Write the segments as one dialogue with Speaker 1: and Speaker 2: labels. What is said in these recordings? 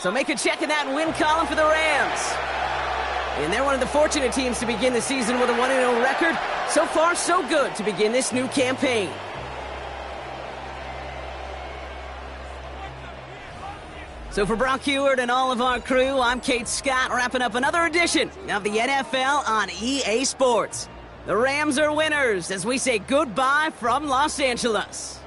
Speaker 1: So make a check in that win column for the Rams. And they're one of the fortunate teams to begin the season with a 1-0 record. So far, so good to begin this new campaign. So for Brock Heward and all of our crew, I'm Kate Scott, wrapping up another edition of the NFL on EA Sports. The Rams are winners as we say goodbye from Los Angeles.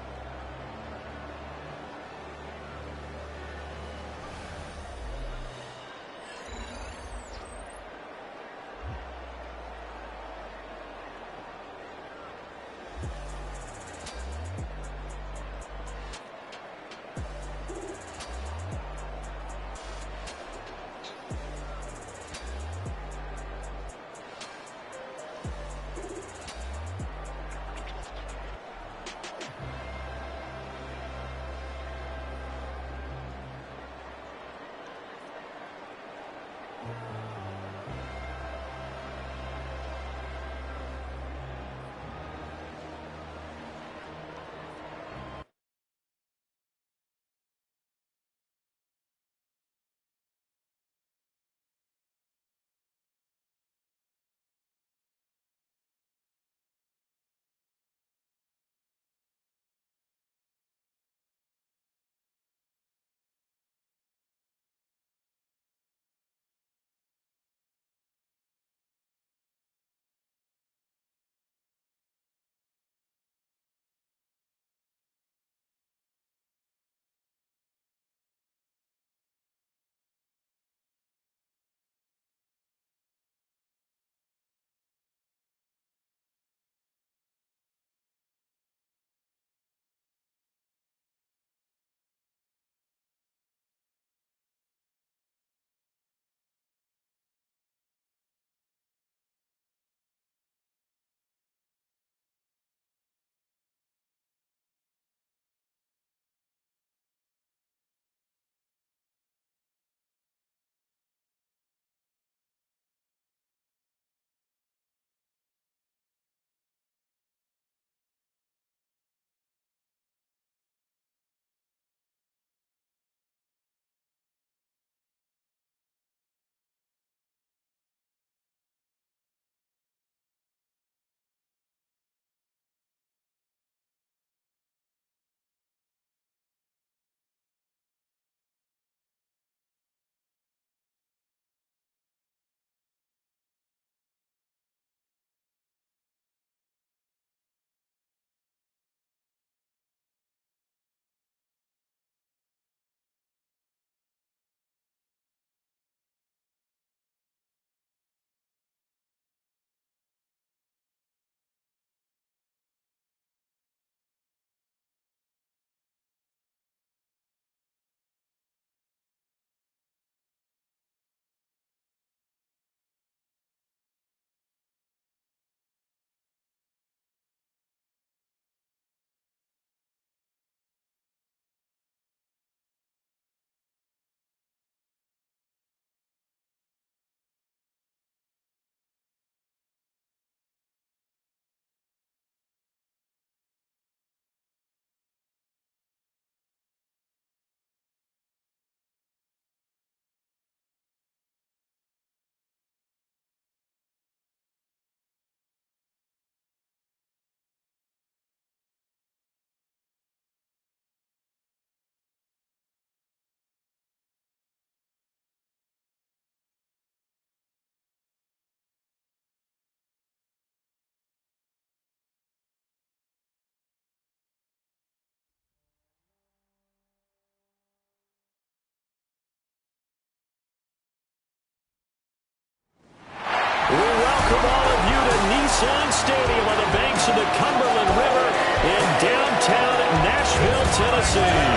Speaker 2: Nissan Stadium on the banks of the Cumberland River in downtown Nashville, Tennessee.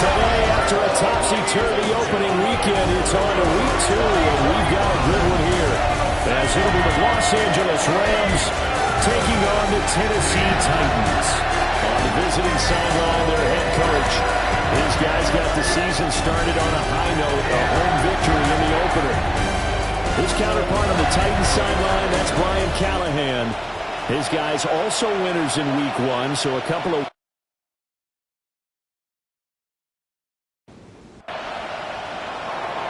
Speaker 2: Today, after a topsy-turvy opening weekend, it's on to week 2, and we've got a good one here. As it'll be the Los Angeles Rams taking on the Tennessee Titans. On the visiting sideline, their head coach. These guys got the season started on a high note, a home victory in the opener. His counterpart on the Titans sideline, that's Brian Callahan. His guys also winners in week 1, so a couple of...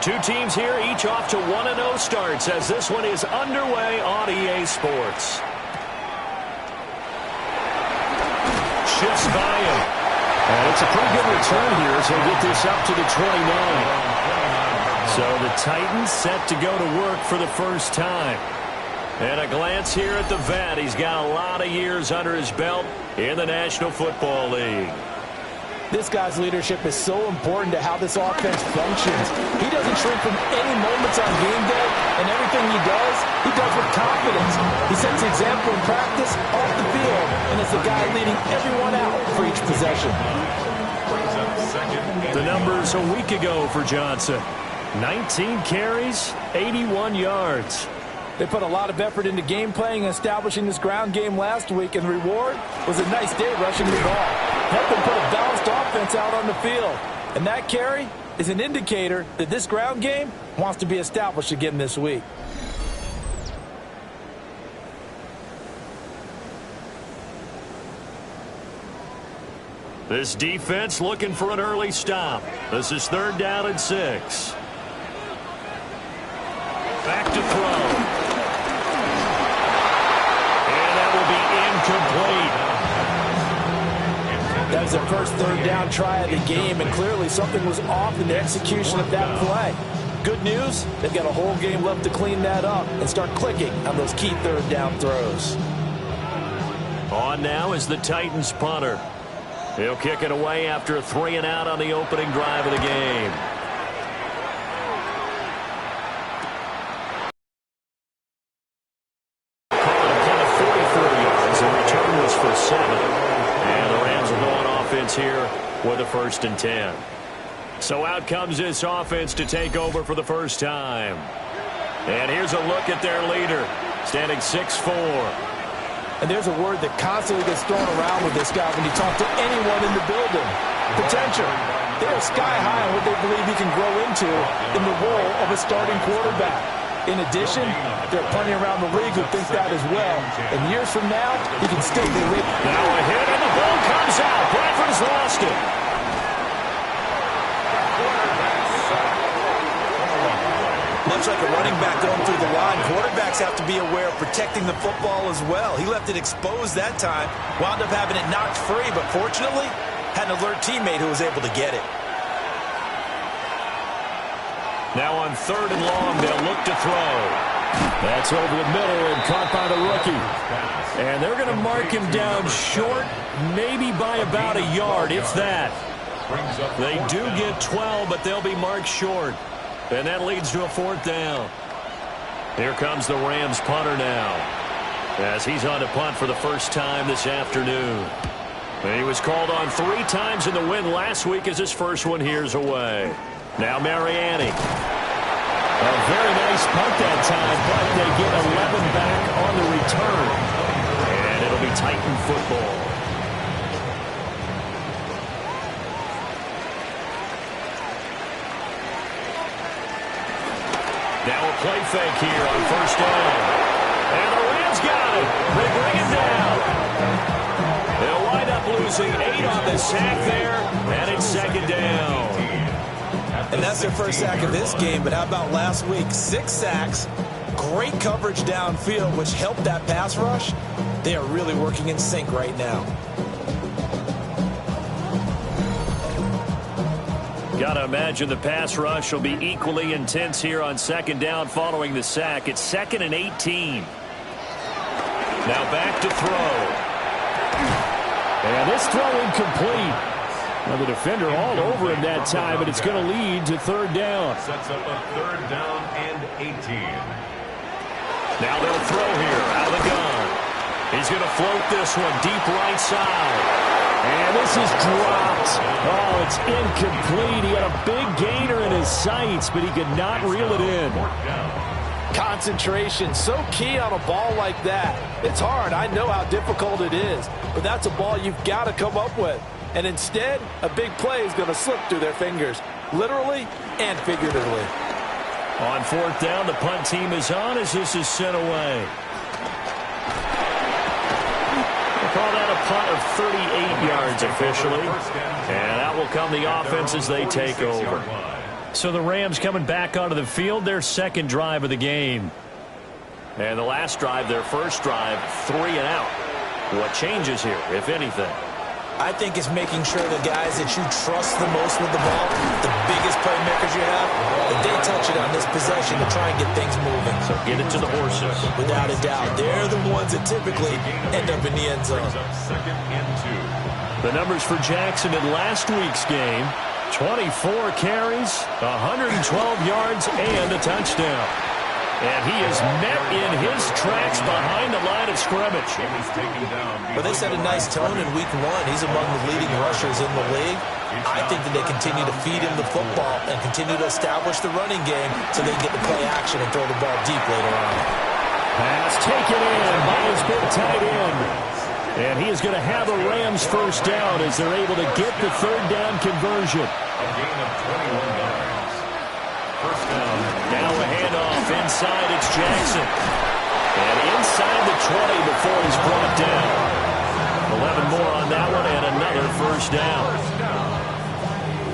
Speaker 2: Two teams here, each off to 1-0 starts as this one is underway on EA Sports. Shifts by him. And it's a pretty good return here, so he'll get this up to the 29. So the Titans set to go to work for the first time. And a glance here at the vet. He's got a lot of years under his belt in the National Football League.
Speaker 3: This guy's leadership is so important to how this offense functions. He doesn't shrink from any moments on game day, and everything he does with confidence. He sets the example in practice, off the field, and is the guy leading everyone out for each possession.
Speaker 2: The numbers a week ago for Johnson. 19 carries, 81 yards.
Speaker 3: They put a lot of effort into game playing and establishing this ground game last week, and the reward was a nice day rushing the ball. Help them put a balanced offense out on the field. And that carry is an indicator that this ground game wants to be established again this week.
Speaker 2: This defense looking for an early stop. This is 3rd down and 6. Back to throw.
Speaker 3: That was the first 3rd down try of the game, and clearly something was off in the execution of that play. Good news, they've got a whole game left to clean that up and start clicking on those key 3rd down throws.
Speaker 2: On now is the Titans punter. He'll kick it away after a 3-and-out on the opening drive of the game. Here with a 1st and 10. So out comes this offense to take over for the first time. And here's a look at their leader, standing 6'4".
Speaker 3: And there's a word that constantly gets thrown around with this guy when you talk to anyone in the building. Potential. They are sky high on what they believe he can grow into in the role of a starting quarterback. In addition, there are plenty around the league who think that as well. And years from now, he can still be leading.
Speaker 2: Now a hit, and the ball comes out. Bradford has lost it.
Speaker 4: Much like a running back going through the line, quarterbacks have to be aware of protecting the football as well. He left it exposed that time, wound up having it knocked free, but fortunately, had an alert teammate who was able to get it.
Speaker 2: Now on 3rd and long, they'll look to throw. That's over the middle and caught by the rookie. And they're going to mark him down short, maybe by about a yard, if that. They do get 12, but they'll be marked short. And that leads to a 4th down. Here comes the Rams punter now, as he's on to punt for the first time this afternoon. And he was called on 3 times in the win last week as his first one here's away. Now Mariani. A very nice punt that time, but they get 11 back on the return. And it'll be Titan football. Now a play fake here on 1st down. And the Rams got it. They bring it down. They'll wind up losing 8 on the sack there, and it's 2nd down.
Speaker 4: And that's their first sack of this game, but how about last week? 6 sacks, great coverage downfield, which helped that pass rush. They are really working in sync right now.
Speaker 2: Got to imagine the pass rush will be equally intense here on 2nd down following the sack. It's 2nd and 18. Now back to throw. And this throw incomplete. Now the defender all over him that time, but it's going to lead to 3rd down.
Speaker 5: Sets up a 3rd down and 18.
Speaker 2: Now they'll throw here out of the gun. He's going to float this one deep right side. And this is dropped. Oh, it's incomplete. He had a big gainer in his sights, but he could not reel it in.
Speaker 3: Concentration, so key on a ball like that. It's hard. I know how difficult it is, but that's a ball you've got to come up with. And instead, a big play is going to slip through their fingers, literally and figuratively.
Speaker 2: On 4th down, the punt team is on as this is sent away. We'll call that a punt of 38 yards officially. And out will come the offense as they take over. So the Rams coming back onto the field, their second drive of the game. And the last drive, their first drive, 3 and out. What changes here, if anything?
Speaker 4: I think it's making sure the guys that you trust the most with the ball, the biggest playmakers you have, that they touch it on this possession to try and get things moving.
Speaker 2: So get it to the horses.
Speaker 4: Without a doubt. They're the ones that typically end up in the end zone.
Speaker 5: Second and 2.
Speaker 2: The numbers for Jackson in last week's game, 24 carries, 112 yards, and a touchdown. And he is met in his tracks behind the line of scrimmage.
Speaker 4: But they set a nice tone in week 1. He's among the leading rushers in the league. I think that they continue to feed him the football and continue to establish the running game so they can get to play action and throw the ball deep later on.
Speaker 2: Pass taken in by his big tight end. And he is going to have the Rams first down as they're able to get the third down conversion.
Speaker 5: A gain of 21 yards. First down.
Speaker 2: Now a handoff inside. It's Jackson. And inside the 20 before he's brought down. 11 more on that one and another first down.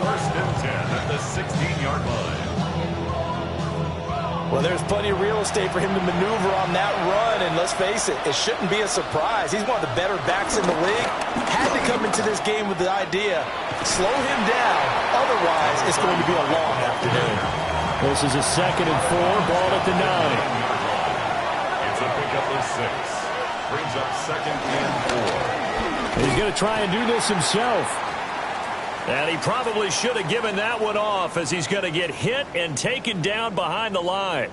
Speaker 5: First and 10 at the 16-yard line.
Speaker 3: Well, there's plenty of real estate for him to maneuver on that run, and let's face it, it shouldn't be a surprise. He's one of the better backs in the league. Had to come into this game with the idea, slow him down, otherwise it's going to be a long afternoon.
Speaker 2: This is a 2nd and 4, ball at the 9.
Speaker 5: It's a pickup of 6. Brings up 2nd and 4.
Speaker 2: He's going to try and do this himself. And he probably should have given that one off as he's going to get hit and taken down behind the line.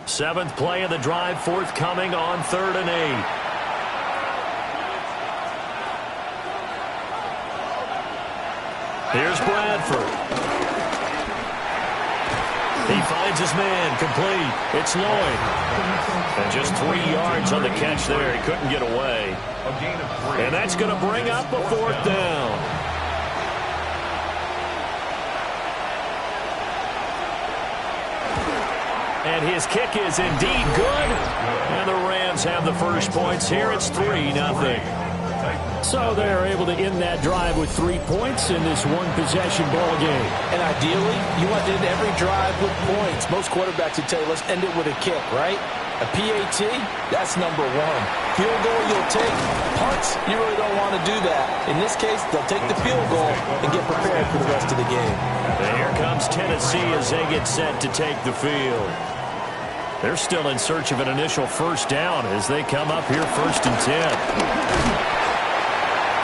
Speaker 2: Seventh play of the drive forthcoming on 3rd and 8. Here's Bradford. He finds his man, complete. It's Lloyd. And just 3 yards on the catch there. He couldn't get away.
Speaker 5: A gain of 3.
Speaker 2: And that's going to bring up a 4th down. And his kick is indeed good. And the Rams have the first points here. It's 3-0. So they're able to end that drive with 3 points in this one-possession ball game.
Speaker 3: And ideally, you want to end every drive with points. Most quarterbacks would tell you, let's end it with a kick, right? A PAT, that's number 1. Field goal you'll take. Punts, you really don't want to do that. In this case, they'll take the field goal and get prepared for the rest of the game.
Speaker 2: And here comes Tennessee as they get set to take the field. They're still in search of an initial first down as they come up here 1st and 10.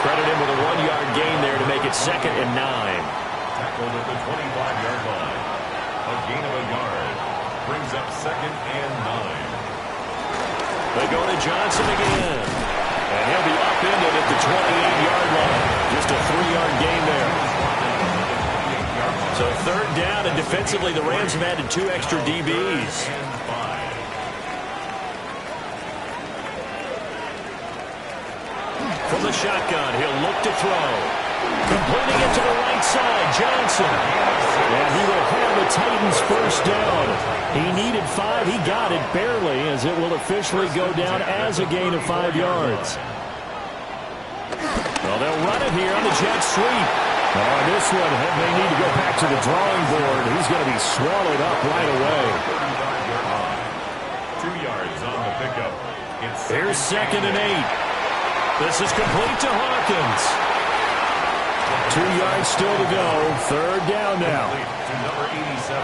Speaker 2: Credit him with a 1-yard gain there to make it 2nd and 9.
Speaker 5: Tackled at the 25-yard line. A gain of a yard. Brings up 2nd and 9.
Speaker 2: They go to Johnson again. And he'll be upended at the 28-yard line. Just a 3-yard gain there. So 3rd down, and defensively the Rams have added 2 extra DBs. From the shotgun, he'll look to throw. Completing it to the right side, Johnson. And he will have the Titans first down. He needed 5. He got it barely as it will officially go down as a gain of 5 yards. Well, they'll run it here on the jet sweep. On this one, they need to go back to the drawing board. He's going to be swallowed up right away.
Speaker 5: 2 yards on the pickup.
Speaker 2: Here's 2nd and 8. This is complete to Hawkins. 2 yards still to go. 3rd down now.
Speaker 5: To number 87.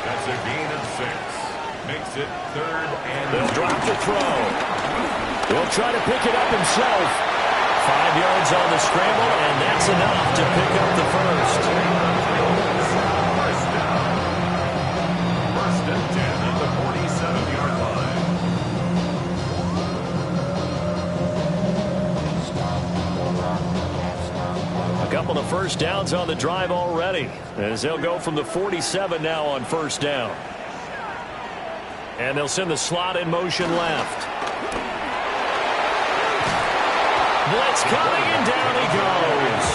Speaker 5: That's a gain of 6. Makes it 3rd and...
Speaker 2: They'll drop the throw. He'll try to pick it up himself. 5 yards on the scramble, and that's enough to pick up the first.
Speaker 5: First down. 1st and 10 at the 47-yard line.
Speaker 2: A couple of first downs on the drive already, as they'll go from the 47 now on 1st down. And they'll send the slot in motion left. Blitz coming, and down he goes.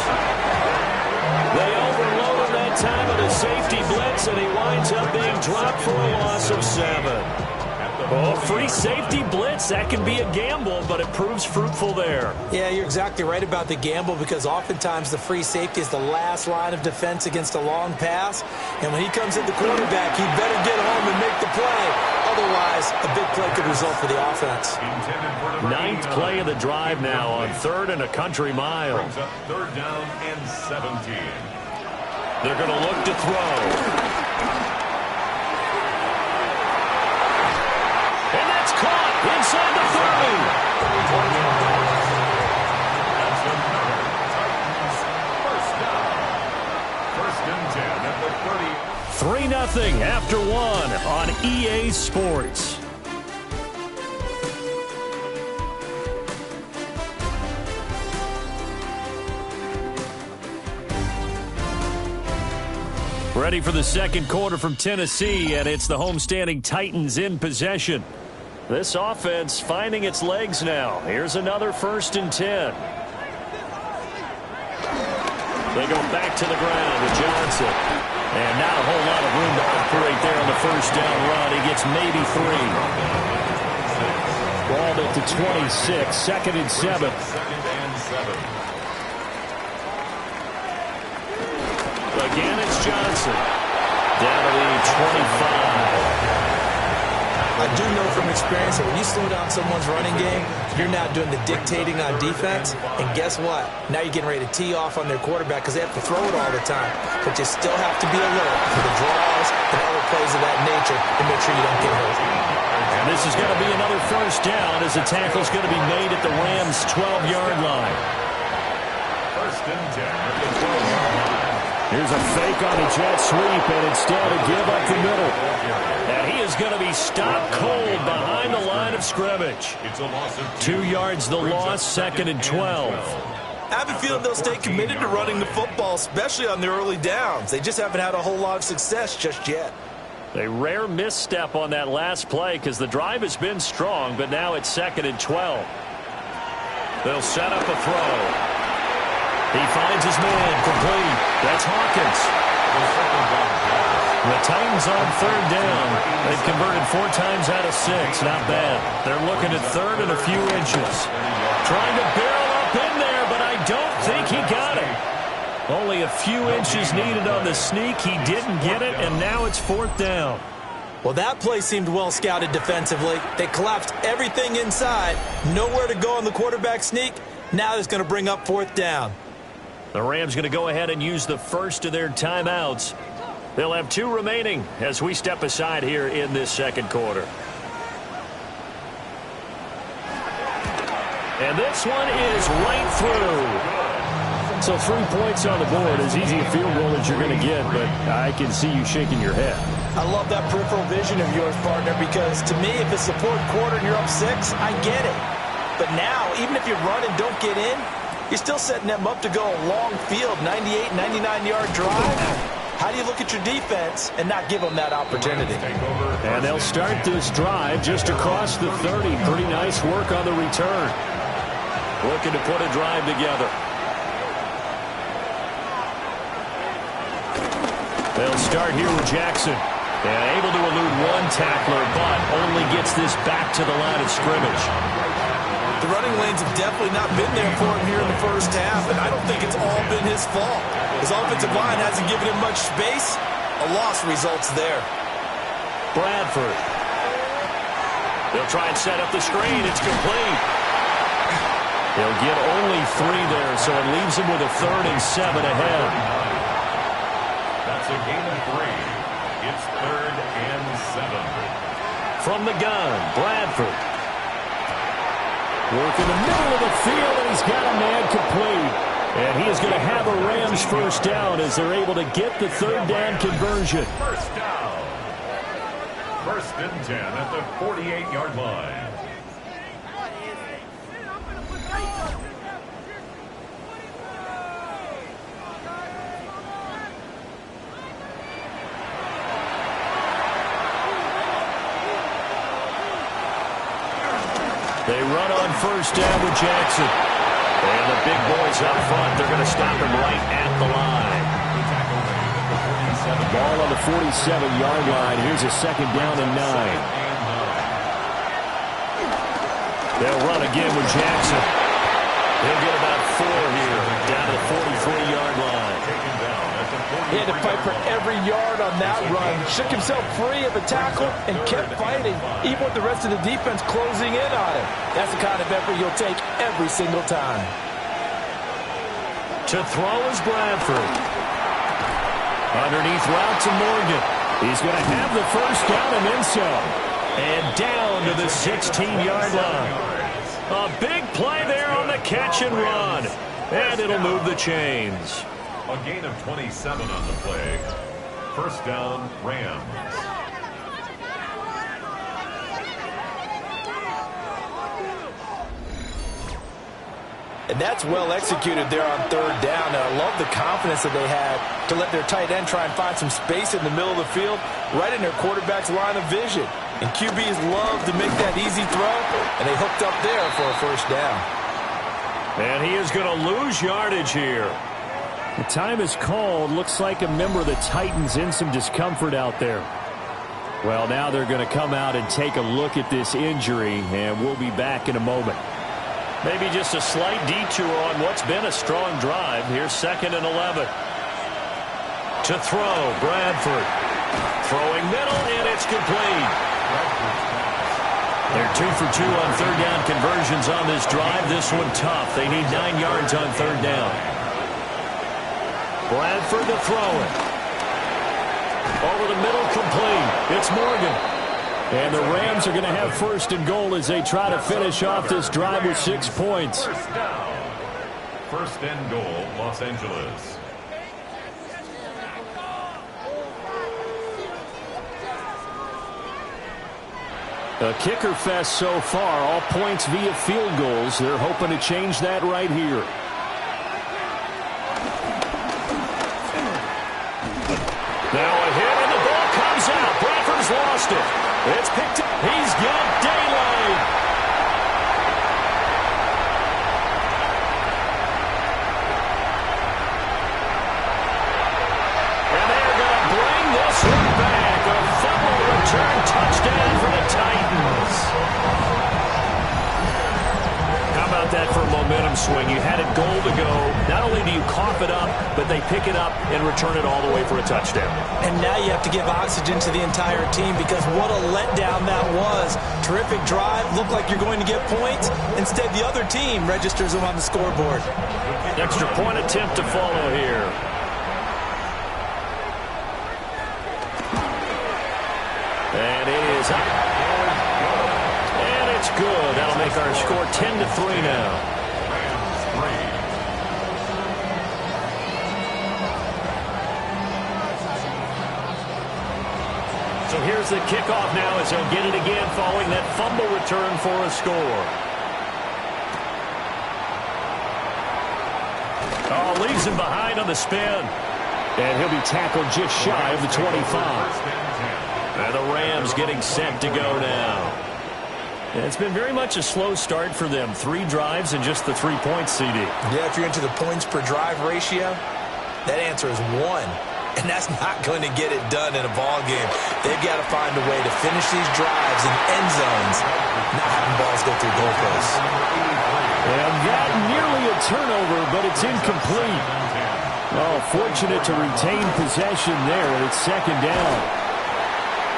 Speaker 2: They overload him that time with a safety blitz, and he winds up being dropped for a loss of 7.
Speaker 5: At
Speaker 2: Oh, free safety blitz. That can be a gamble, but it proves fruitful there.
Speaker 3: Yeah, you're exactly right about the gamble because oftentimes the free safety is the last line of defense against a long pass. And when he comes at the quarterback, he better get home and make the play. Otherwise, a big play could result for the offense.
Speaker 2: Ninth play of the drive now on 3rd and a country mile.
Speaker 5: Brings up 3rd down and 17.
Speaker 2: They're going to look to throw. And that's caught inside the 30. 3-0 after 1 on EA Sports. Ready for the second quarter from Tennessee, and it's the homestanding Titans in possession. This offense finding its legs now. Here's another 1st and 10. They go back to the ground with Johnson. And not a whole lot of room to operate there on the 1st down run. He gets maybe 3. Balled at the 26, 2nd and 7. Again, it's Johnson. Down to the 25.
Speaker 3: I do know from experience that when you slow down someone's running game, you're not doing the dictating on defense. And guess what? Now you're getting ready to tee off on their quarterback because they have to throw it all the time. But you still have to be alert for the draws and other plays of that nature to make sure you don't get hurt.
Speaker 2: And this is going to be another 1st down as the tackle's going to be made at the Rams' 12-yard line.
Speaker 5: 1st and 10 at the 12-yard line.
Speaker 2: Here's a fake on a jet sweep, and instead a give up the middle. And he is going to be stopped cold behind the line of scrimmage.
Speaker 5: It's a loss of
Speaker 2: 2 yards the loss, 2nd and 12.
Speaker 4: I have a feeling they'll stay committed to running the football, especially on their early downs. They just haven't had a whole lot of success just yet.
Speaker 2: A rare misstep on that last play because the drive has been strong, but now it's 2nd and 12. They'll set up a throw. He finds his man, complete. That's Hawkins. The Titans on 3rd down. They've converted 4 times out of 6. Not bad. They're looking at 3rd and a few inches. Trying to barrel up in there, but I don't think he got it. Only a few inches needed on the sneak. He didn't get it, and now it's 4th down.
Speaker 3: Well, that play seemed well scouted defensively. They collapsed everything inside. Nowhere to go on the quarterback sneak. Now it's going to bring up 4th down.
Speaker 2: The Rams going to go ahead and use the first of their timeouts. They'll have 2 remaining as we step aside here in this second quarter. And this one is right through. So 3 points on the board, as easy a field goal as you're going to get, but I can see you shaking your head.
Speaker 3: I love that peripheral vision of yours, partner, because to me, if it's the 4th quarter and you're up 6, I get it. But now, even if you run and don't get in, you're still setting them up to go a long field, 98, 99-yard drive. How do you look at your defense and not give them that opportunity?
Speaker 2: And they'll start this drive just across the 30. Pretty nice work on the return. Looking to put a drive together. They'll start here with Jackson. And able to elude 1 tackler, but only gets this back to the line of scrimmage.
Speaker 4: The running lanes have definitely not been there for him here in the 1st half, and I don't think it's all been his fault. His offensive line hasn't given him much space. A loss results there.
Speaker 2: Bradford. They'll try and set up the screen. It's complete. They'll get only 3 there, so it leaves him with a 3rd and 7 ahead.
Speaker 5: That's a gain of 3. It's 3rd and 7.
Speaker 2: From the gun, Bradford. Work in the middle of the field, and he's got a man complete. And he is going to have a Rams 1st down as they're able to get the 3rd down conversion.
Speaker 5: 1st down. 1st and 10 at the 48-yard line.
Speaker 2: They run on 1st down with Jackson. And the big boys up front, they're going to stop him right at the line. Ball on the 47-yard line. Here's a 2nd down and 9. They'll run again with Jackson. He'll get about 4 here, down to the 43-yard line.
Speaker 3: He had to fight for every yard on that run. Shook himself free of the tackle and kept fighting, even with the rest of the defense closing in on him. That's the kind of effort you'll take every single time.
Speaker 2: To throw is Bradford. Underneath route to Morgan. He's going to have the first down and then some. And down to the 16-yard line. A big play there on the catch and run. And it'll move the chains.
Speaker 5: A gain of 27 on the play. First down, Rams.
Speaker 3: And that's well executed there on third down. And I love the confidence that they had to let their tight end try and find some space in the middle of the field, right in their quarterback's line of vision. And QBs love to make that easy throw, and they hooked up there for a first down.
Speaker 2: And he is going to lose yardage here. The time is called. Looks like a member of the Titans in some discomfort out there. Well, now they're going to come out and take a look at this injury, and we'll be back in a moment. Maybe just a slight detour on what's been a strong drive. Here's 2nd and 11. To throw, Bradford. Throwing middle, and it's complete. They're 2 for 2 on third down conversions on this drive. This one tough. They need 9 yards on third down. Bradford to throw it. Over the middle, complete. It's Morgan. And the Rams are going to have 1st and goal as they try to finish off this drive with 6 points.
Speaker 5: First down. 1st and goal, Los Angeles.
Speaker 2: A kicker fest so far. All points via field goals. They're hoping to change that right here. Now a hit, and the ball comes out. Bradford's lost it. It's picked up. He's got daylight. And they're going to bring this one back. A fumble return touchdown for the Titans. How about that for a momentum swing? You had a goal to go. Not only do you cough it up, but they pick it up and return it all the way for a touchdown.
Speaker 3: And now you have to give oxygen to the entire team because what a letdown that was. Terrific drive. Looked like you're going to get points. Instead, the other team registers them on the scoreboard.
Speaker 2: Extra point attempt to follow here. And it is up. And it's good. That'll make our score 10-3 now. So here's the kickoff now as he'll get it again following that fumble return for a score. Oh, leaves him behind on the spin. And he'll be tackled just shy of the 25. And the Rams getting set to go now. And it's been very much a slow start for them. 3 drives and just the 3 points, CD.
Speaker 3: Yeah, if you're into the points per drive ratio, that answer is 1. And that's not going to get it done in a ball game. They've got to find a way to finish these drives in end zones, not having balls go through goalposts.
Speaker 2: And that nearly a turnover, but it's incomplete. Oh, fortunate to retain possession there, and it's 2nd down.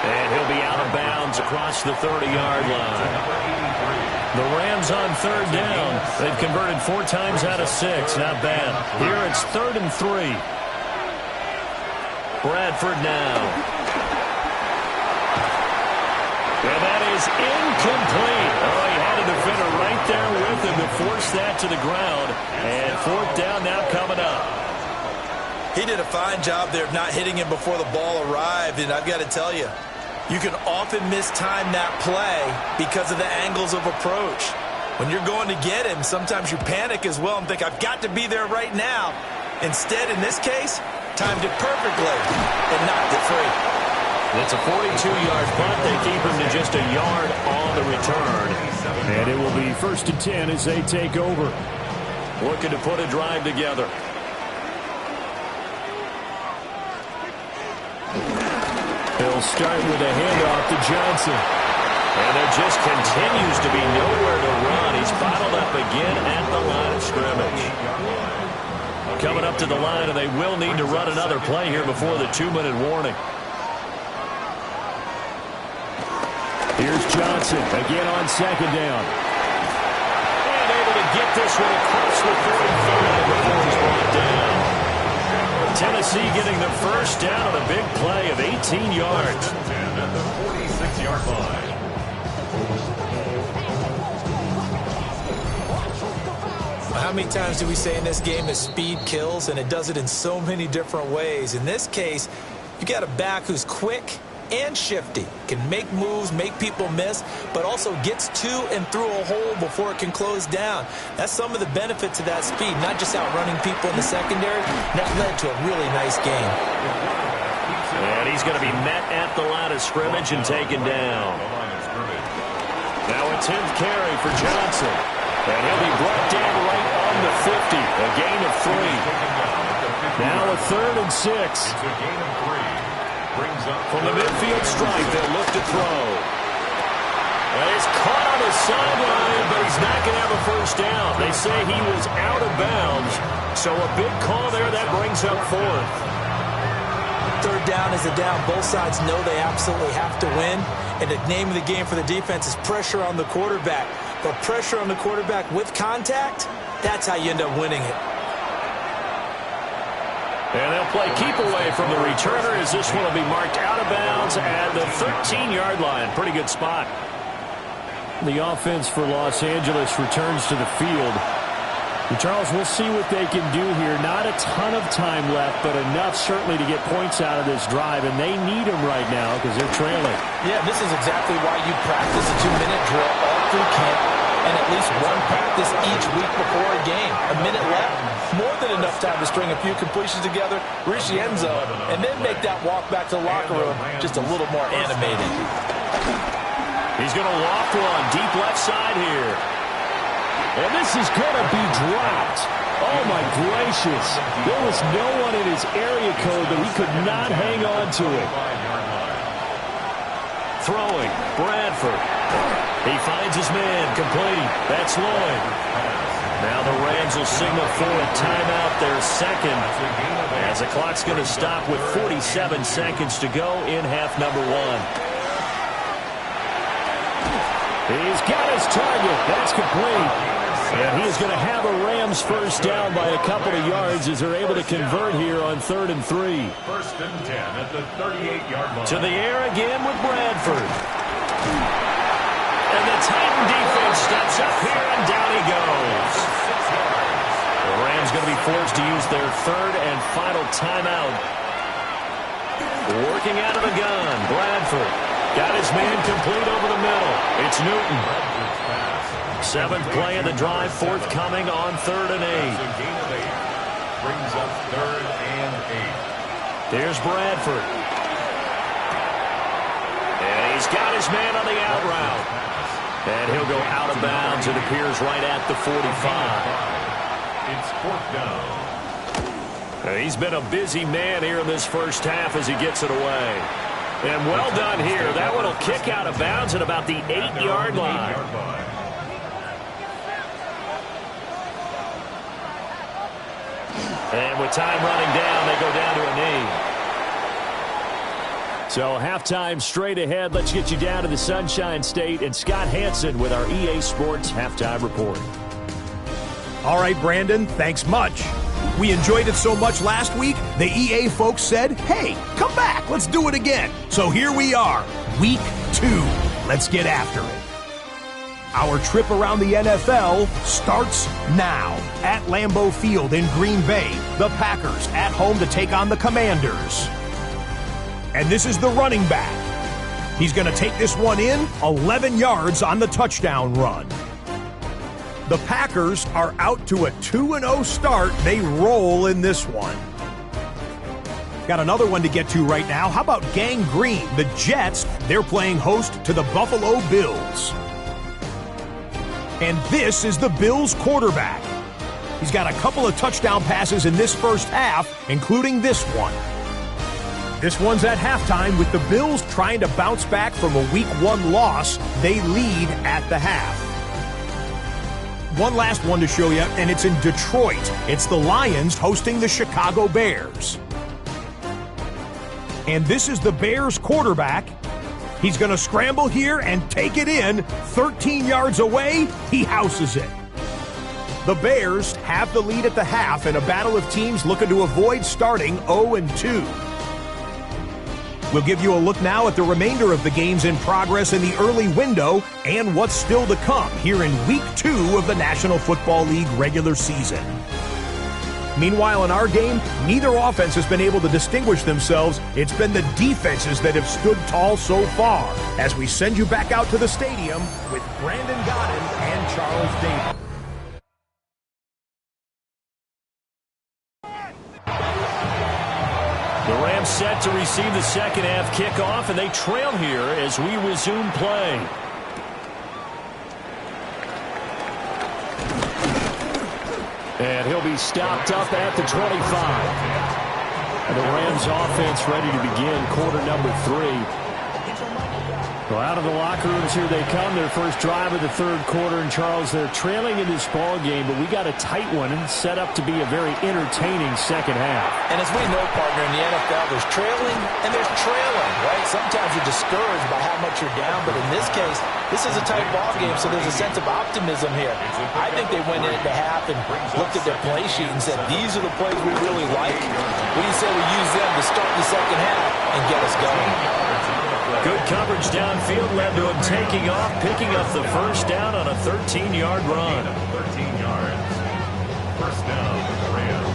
Speaker 2: And he'll be out of bounds across the 30-yard line. The Rams on 3rd down. They've converted 4 times out of 6. Not bad. Here it's 3rd and 3. Bradford now. And that is incomplete. Oh, he had a defender right there with him to force that to the ground. And 4th down now coming up.
Speaker 3: He did a fine job there of not hitting him before the ball arrived. And I've got to tell you, you can often mistime that play because of the angles of approach. When you're going to get him, sometimes you panic as well and think, I've got to be there right now. Instead, in this case, timed it perfectly and knocked it free.
Speaker 2: It's a 42-yard punt. They keep him to just a yard on the return. And it will be 1st and 10 as they take over. Looking to put a drive together. They'll start with a handoff to Johnson. And there just continues to be nowhere to run again at the line of scrimmage. Coming up to the line, and they will need to run another play here before the 2-minute warning. Here's Johnson again on second down. And able to get this one across the 45 before he's brought down. Tennessee getting the first down on a big play of 18 yards.
Speaker 5: At the 46-yard line.
Speaker 4: How many times do we say in this game that speed kills, and it does it in so many different ways? In this case, you got a back who's quick and shifty, can make moves, make people miss, but also gets to and through a hole before it can close down. That's some of the benefits of that speed, not just outrunning people in the secondary. That led to a really nice game.
Speaker 2: And he's going to be met at the line of scrimmage and taken down. Now a 10th carry for Johnson. And he'll be brought down right on the 50. A gain of 3. Now a 3rd and 6.
Speaker 5: It's a gain of 3. Brings up
Speaker 2: from the midfield stripe, they'll look to throw. And he's caught on the sideline, but he's not going to have a first down. They say he was out of bounds. So a big call there. That brings up 4th.
Speaker 4: 3rd down is a down. Both sides know they absolutely have to win. And the name of the game for the defense is pressure on the quarterback. But pressure on the quarterback with contact, that's how you end up winning it.
Speaker 2: And they'll play keep away from the returner as this one will be marked out of bounds at the 13-yard line. Pretty good spot. The offense for Los Angeles returns to the field. And Charles, we'll see what they can do here. Not a ton of time left, but enough certainly to get points out of this drive. And they need them right now because they're trailing.
Speaker 3: Yeah, this is exactly why you practice a 2-minute drill all through camp and at least one practice each week before a game. A minute left, more than enough time to string a few completions together, reach the end zone, and then make that walk back to the locker room just a little more animated.
Speaker 2: He's going to loft one deep left side here. And this is going to be dropped. Oh, my gracious. There was no one in his area code, but he could not hang on to it. Throwing, Bradford. He finds his man, complete. That's Lloyd. Now the Rams will signal for a timeout, their second, as the clock's going to stop with 47 seconds to go in half number 1. He's got his target. That's complete. And he's going to have a Rams first down by a couple of yards as they're able to convert here on 3rd and 3.
Speaker 5: 1st and 10 at the 38-yard line.
Speaker 2: To the air again with Bradford. And the Titan defense steps up here, and down he goes. The Rams going to be forced to use their 3rd and final timeout. Working out of the gun, Bradford. Got his man complete over the middle. It's Newton. 7th play of the drive, forthcoming on 3rd and 8.
Speaker 5: Gain of 8. Brings up 3rd and 8.
Speaker 2: There's Bradford. And he's got his man on the out route. And he'll go out of bounds, it appears, right at the 45.
Speaker 5: It's 4th down.
Speaker 2: And he's been a busy man here in this first half as he gets it away. And well done here. That one will kick out of bounds at about the 8-yard line. And with time running down, they go down to a knee. So halftime straight ahead. Let's get you down to the Sunshine State and Scott Hansen with our EA Sports Halftime Report.
Speaker 6: All right, Brandon, thanks much. We enjoyed it so much last week, the EA folks said, hey, come back, let's do it again. So here we are, week 2. Let's get after it. Our trip around the NFL starts now. At Lambeau Field in Green Bay, the Packers at home to take on the Commanders. And this is the running back. He's going to take this one in, 11 yards on the touchdown run. The Packers are out to a 2-0 start. They roll in this one. Got another one to get to right now. How about Gang Green? The Jets, they're playing host to the Buffalo Bills. And this is the Bills quarterback. He's got a couple of touchdown passes in this first half, including this one. This one's at halftime with the Bills trying to bounce back from a Week 1 loss. They lead at the half. one last one to show you, and it's in Detroit. It's the Lions hosting the Chicago Bears. And this is the Bears quarterback. He's going to scramble here and take it in. 13 yards away, he houses it. The Bears have the lead at the half in a battle of teams looking to avoid starting 0-2. We'll give you a look now at the remainder of the games in progress in the early window and what's still to come here in Week 2 of the National Football League regular season. Meanwhile, in our game, neither offense has been able to distinguish themselves. It's been the defenses that have stood tall so far. As we send you back out to the stadium with Brandon Godden and Charles Davis.
Speaker 2: The Rams set to receive the second half kickoff, and they trail here as we resume play. And he'll be stopped up at the 25. And the Rams offense ready to begin quarter number 3. Well, out of the locker rooms here they come. Their first drive of the third quarter. And Charles, they're trailing in this ball game, but we got a tight one and set up to be a very entertaining second half.
Speaker 4: And as we know, partner, in the NFL, there's trailing and there's trailing, right? Sometimes you're discouraged by how much you're down, but in this case, this is a tight ball game, so there's a sense of optimism here. I think they went into half and looked at their play sheet and said, these are the plays we really like. What do you say we use them to start the second half and get us going?
Speaker 2: Good coverage downfield led to him taking off, picking up the first down on a 13-yard run.
Speaker 5: 13 yards. First down, Rams.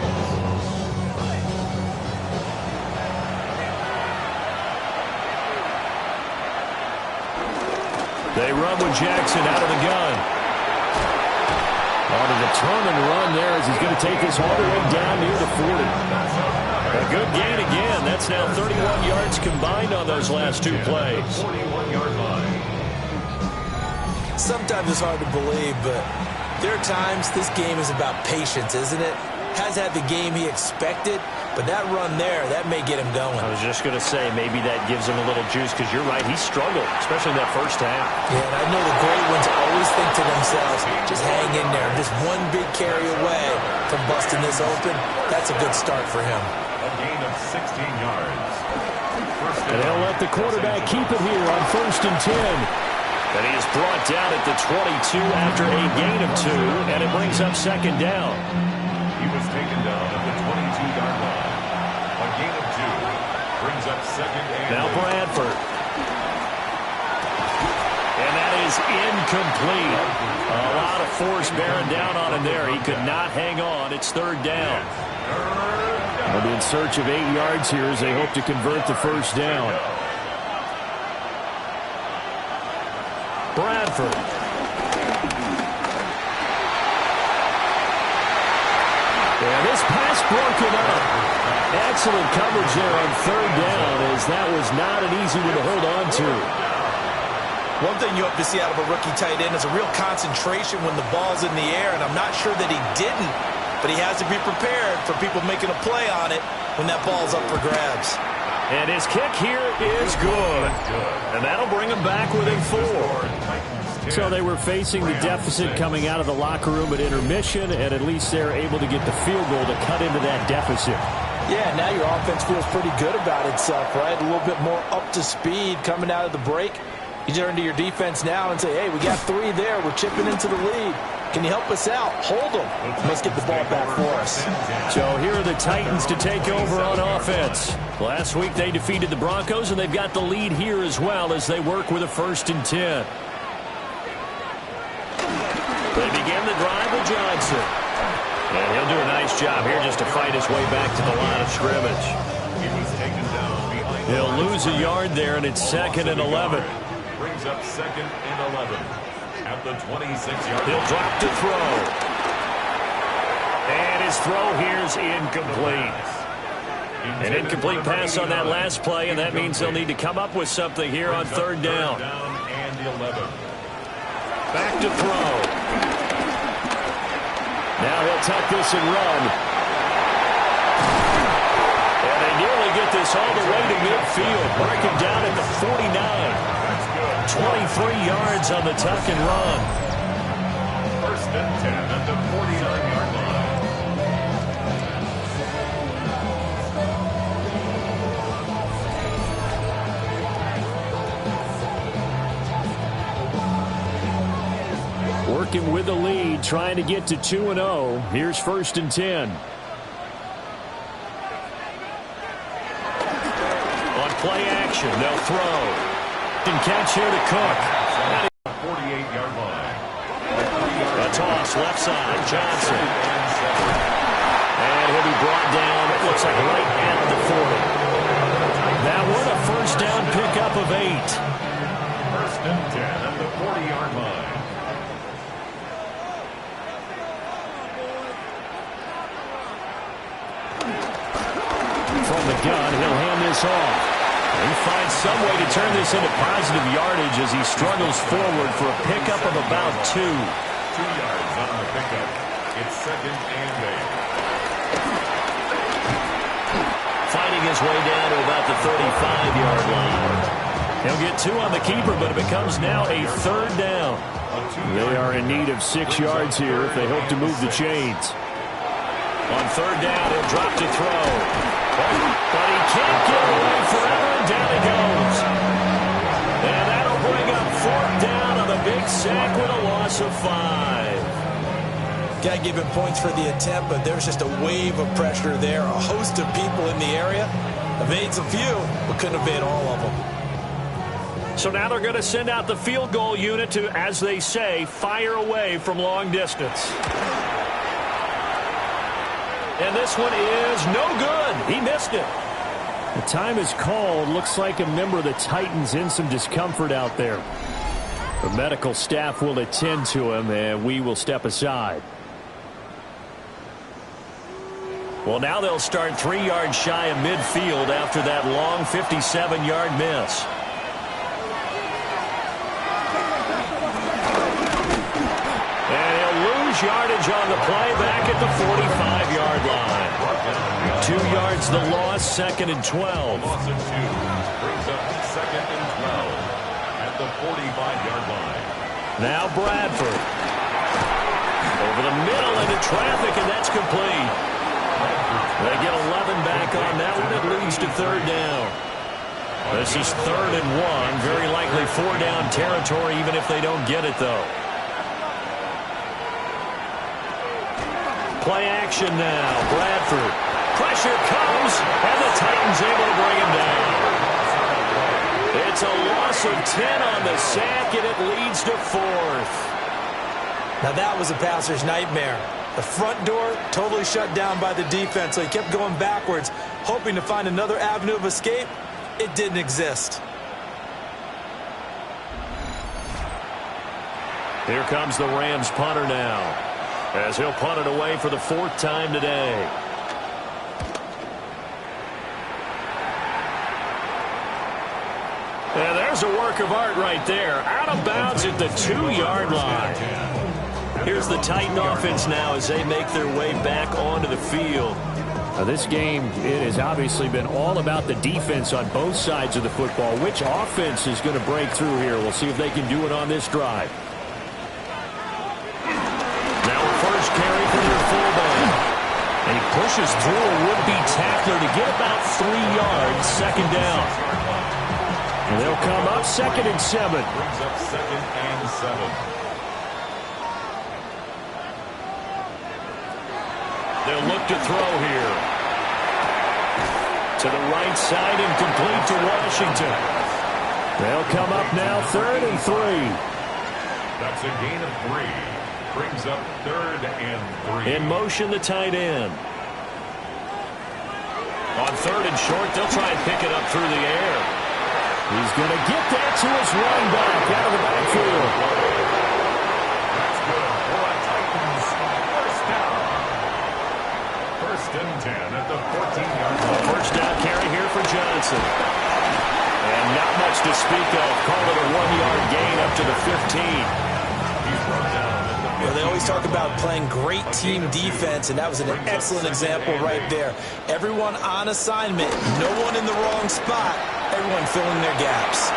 Speaker 2: They run with Jackson out of the gun. On a determined run there as he's going to take this all the way down near the 40. A good gain again. That's now 31 yards combined on those last two plays.
Speaker 5: 41-yard line.
Speaker 4: Sometimes it's hard to believe, but there are times this game is about patience, isn't it? Has had the game he expected, but that run there, that may get him going.
Speaker 2: I was just going to say, maybe that gives him a little juice, because you're right, he struggled, especially in that first half.
Speaker 4: Yeah, and I know the great ones always think to themselves, just hang in there. Just one big carry away from busting this open. That's a good start for him.
Speaker 5: A gain of 16 yards.
Speaker 2: And they'll let the quarterback keep it here on 1st and 10. And he is brought down at the 22 after a gain of 2, and it brings up second down.
Speaker 5: He was taken down at the 22-yard line. A gain of 2 brings up second and
Speaker 2: now Bradford. And that is incomplete. A lot of force bearing down on him there. He could not hang on. It's third down. They'll be in search of 8 yards here as they hope to convert the first down. Bradford. And this pass broken up. Excellent coverage there on third down, as that was not an easy one to hold on to.
Speaker 4: One thing you hope to see out of a rookie tight end is a real concentration when the ball's in the air, and I'm not sure that he didn't, but he has to be prepared for people making a play on it when that ball's up for grabs.
Speaker 2: And his kick here is good. And that'll bring him back within 4. So they were facing the deficit coming out of the locker room at intermission, and at least they're able to get the field goal to cut into that deficit.
Speaker 3: Yeah, now your offense feels pretty good about itself, right? A little bit more up to speed coming out of the break. You turn to your defense now and say, hey, we got 3 there. We're chipping into the lead. Can you help us out? Hold them. Let's get the ball back for us.
Speaker 2: So here are the Titans to take over on offense. Last week they defeated the Broncos, and they've got the lead here as well as they work with a 1st and 10. They begin the drive with Johnson. And he'll do a nice job here just to fight his way back to the line of scrimmage.
Speaker 5: He was taken down behind.
Speaker 2: He'll lose a yard there, and it's 2nd and 11.
Speaker 5: Brings up 2nd and 11 at the 26-yard line.
Speaker 2: He'll drop to throw. And his throw here is incomplete. An incomplete pass on that last play, and that means they'll need to come up with something here on third down.
Speaker 5: And 11.
Speaker 2: Back to throw. Now he'll tuck this and run. And they nearly get this all the way to midfield. Breaking down at the 49. 23 yards on the tuck and run.
Speaker 5: First and 10 at the 49-yard line.
Speaker 2: Working with the lead, trying to get to 2-0. Here's 1st and 10. On play action, they'll throw. And catch here to Cook.
Speaker 5: 48-yard line.
Speaker 2: A toss, left side, Johnson. And he'll be brought down, it looks like right at the 40. That one a first down pickup of 8.
Speaker 5: 1st and 10 at the 40-yard line.
Speaker 2: From the gun, he'll hand this off. He finds some way to turn this into positive yardage as he struggles forward for a pickup of about 2.
Speaker 5: 2 yards on the pickup. It's 2nd and 8.
Speaker 2: Fighting his way down to about the 35-yard line. He'll get 2 on the keeper, but it becomes now a 3rd down. They are in need of 6 yards here if they hope to move the chains. On 3rd down, he'll drop to throw. But he can't get away forever, and down he goes. And that'll bring up 4th down on the big sack with a loss of 5.
Speaker 4: Got to give him points for the attempt, but there's just a wave of pressure there. A host of people in the area. Evades a few, but couldn't evade all of them.
Speaker 2: So now they're going to send out the field goal unit to, as they say, fire away from long distance. And this one is no good. He missed it. The time is called. Looks like a member of the Titans in some discomfort out there. The medical staff will attend to him, and we will step aside. Well, now they'll start 3 yards shy of midfield after that long 57-yard miss. Yardage on the play back at the 45-yard line. 2 yards the loss, 2nd and 12.
Speaker 5: Loss of 2 brings up 2nd and 12 at the 45-yard line.
Speaker 2: Now Bradford. Over the middle into traffic, and that's complete. They get 11 back on that one. It leads to 3rd down. This is 3rd and 1. Very likely 4-down territory, even if they don't get it, though. Play action now. Bradford. Pressure comes, and the Titans able to bring him down. It's a loss of 10 on the sack, and it leads to 4th.
Speaker 4: Now that was a passer's nightmare. The front door totally shut down by the defense, so he kept going backwards, hoping to find another avenue of escape. It didn't exist.
Speaker 2: Here comes the Rams punter now, as he'll punt it away for the 4th time today. And there's a work of art right there. Out of bounds at the 2-yard line. Here's the Titan offense now as they make their way back onto the field. Now this game, it has obviously been all about the defense on both sides of the football. Which offense is going to break through here? We'll see if they can do it on this drive. First carry for their fullback. And he pushes through a would-be tackler to get about 3 yards, 2nd down. And they'll come up 2nd and 7.
Speaker 5: Brings up 2nd and 7.
Speaker 2: They'll look to throw here. To the right side and complete to Washington. They'll come up now 3rd and 3.
Speaker 5: That's a gain of 3. Brings up 3rd and 3.
Speaker 2: In motion, the tight end. On 3rd and short, they'll try and pick it up through the air. He's going to get that to his running back out of the backfield.
Speaker 5: That's good for a Titans first down. 1st and 10 at the 14-yard line.
Speaker 2: First down carry here for Johnson. And not much to speak of. Call it a 1-yard gain up to the 15.
Speaker 5: He's brought down.
Speaker 4: Well, they always talk about playing great team defense, and that was an excellent example right there. Everyone on assignment, no one in the wrong spot, everyone filling their gaps.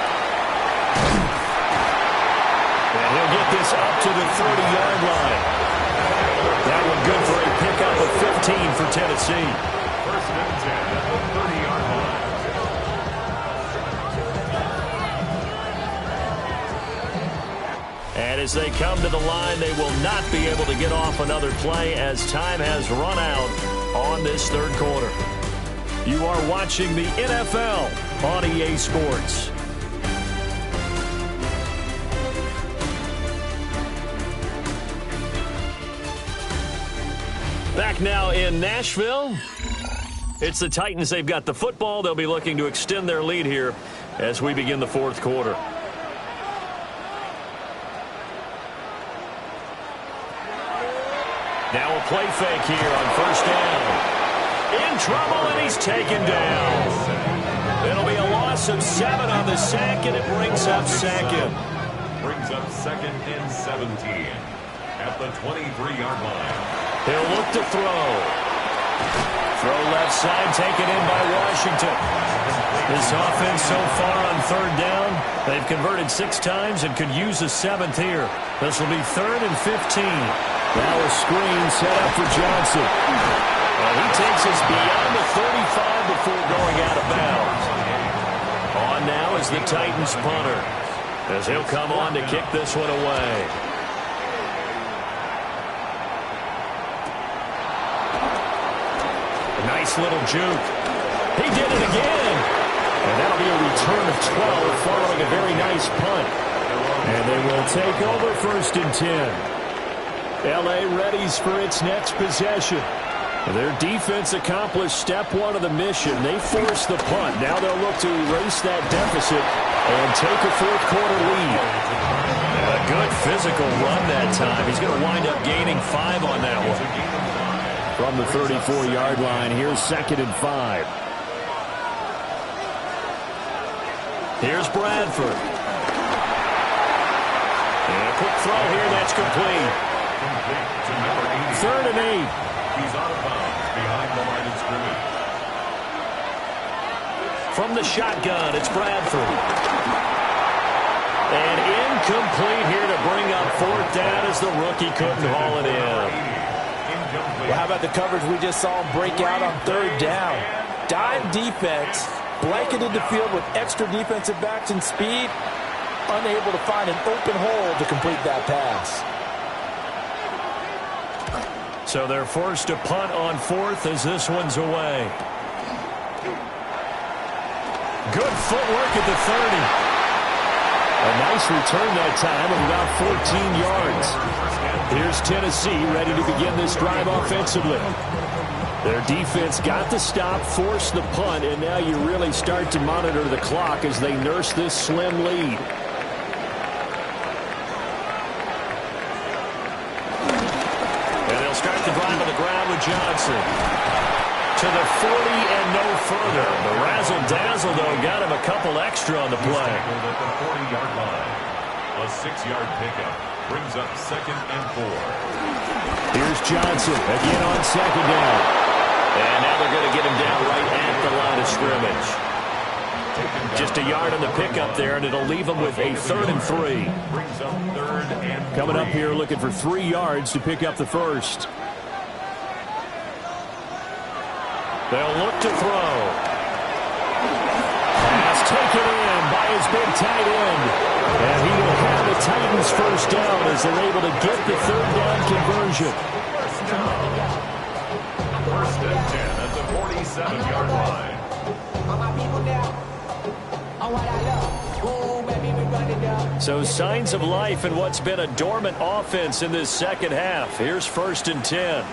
Speaker 2: And he'll get this up to the 30-yard line. That one good for a pickup of 15 for Tennessee.
Speaker 5: First and 10 at the 30-yard line.
Speaker 2: And as they come to the line, they will not be able to get off another play as time has run out on this third quarter. You are watching the NFL on EA Sports. Back now in Nashville. It's the Titans. They've got the football. They'll be looking to extend their lead here as we begin the fourth quarter. Now a play fake here on first down. In trouble, and he's taken down. It'll be a loss of 7 on the sack, and it brings up second.
Speaker 5: Brings up second and 17 at the 23-yard line.
Speaker 2: He'll look to throw. Throw left side, taken in by Washington. This offense so far on third down, they've converted 6 times and could use a 7th here. This will be 3rd and 15. Now a screen set up for Johnson. And he takes us beyond the 35 before going out of bounds. On now is the Titans punter, as he'll come on to kick this one away. A nice little juke. He did it again. And that'll be a return of 12 following a very nice punt. And they will take over first and 10. L.A. readies for its next possession. Their defense accomplished step 1 of the mission. They forced the punt. Now they'll look to erase that deficit and take a fourth quarter lead. And a good physical run that time. He's going to wind up gaining 5 on that one. From the 34-yard line, here's 2nd and 5. Here's Bradford. And a quick throw here, that's complete. 3rd and 8.
Speaker 5: He's out of bounds behind the line of scrimmage.
Speaker 2: From the shotgun, it's Bradford. And incomplete here to bring up 4th down as the rookie couldn't haul it in.
Speaker 3: Well, how about the coverage we just saw him break out on 3rd down? Dime defense, blanketed the field with extra defensive backs and speed, unable to find an open hole to complete that pass.
Speaker 2: So they're forced to punt on 4th as this one's away. Good footwork at the 30. A nice return that time of about 14 yards. Here's Tennessee ready to begin this drive offensively. Their defense got the stop, forced the punt, and now you really start to monitor the clock as they nurse this slim lead. Start the drive on the ground with Johnson. To the 40 and no further. The razzle-dazzle, though, got him a couple extra on the play.
Speaker 5: At the 40-yard line. A 6-yard pickup brings up 2nd and 4.
Speaker 2: Here's Johnson again on 2nd down. And now they're going to get him down right at the line of scrimmage. Just a yard on the pickup there, and it'll leave him with a 3rd and 3.
Speaker 5: Brings up 3rd and 3.
Speaker 2: Coming up here looking for 3 yards to pick up the first. They'll look to throw. Pass taken in by his big tight end. And he will have the Titans first down as they're able to get the 3rd down conversion.
Speaker 5: First and 10 at the 47-yard line.
Speaker 2: So signs of life in what's been a dormant offense in this second half. Here's 1st and 10.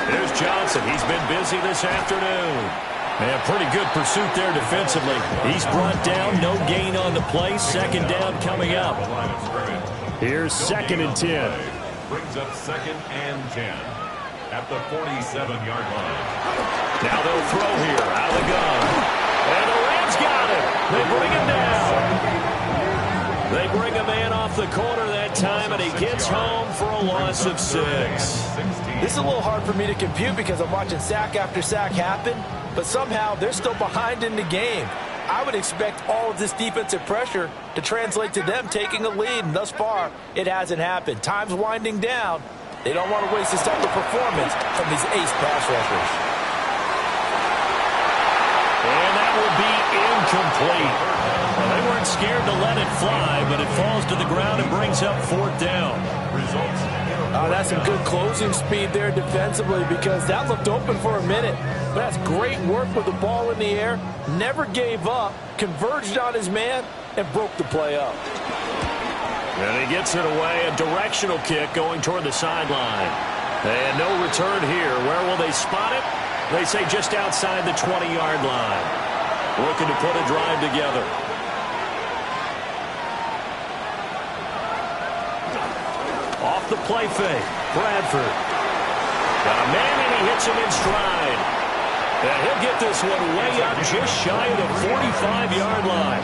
Speaker 2: There's Johnson. He's been busy this afternoon. And pretty good pursuit there defensively. He's brought down, no gain on the play. 2nd down coming up. Here's 2nd and 10.
Speaker 5: Brings up 2nd and 10 at the 47-yard line.
Speaker 2: Now they'll throw here out of the gun. And the Rams got him. They bring him down. They bring a man off the corner that time, and he gets home for a loss of 6.
Speaker 3: This is a little hard for me to compute because I'm watching sack after sack happen, but somehow they're still behind in the game. I would expect all of this defensive pressure to translate to them taking a lead, and thus far, it hasn't happened. Time's winding down. They don't want to waste this type of performance from these ace pass rushers.
Speaker 2: And that will be incomplete. Well, they weren't scared to let it fly, but it falls to the ground and brings up 4th down.
Speaker 3: That's some good closing speed there defensively, because that looked open for a minute. But that's great work with the ball in the air. Never gave up, converged on his man, and broke the play up.
Speaker 2: And he gets it away, a directional kick going toward the sideline. And no return here. Where will they spot it? They say just outside the 20-yard line. Looking to put a drive together. Off the play fake, Bradford. Got a man and he hits him in stride. And he'll get this one way up just shy of the 45-yard line.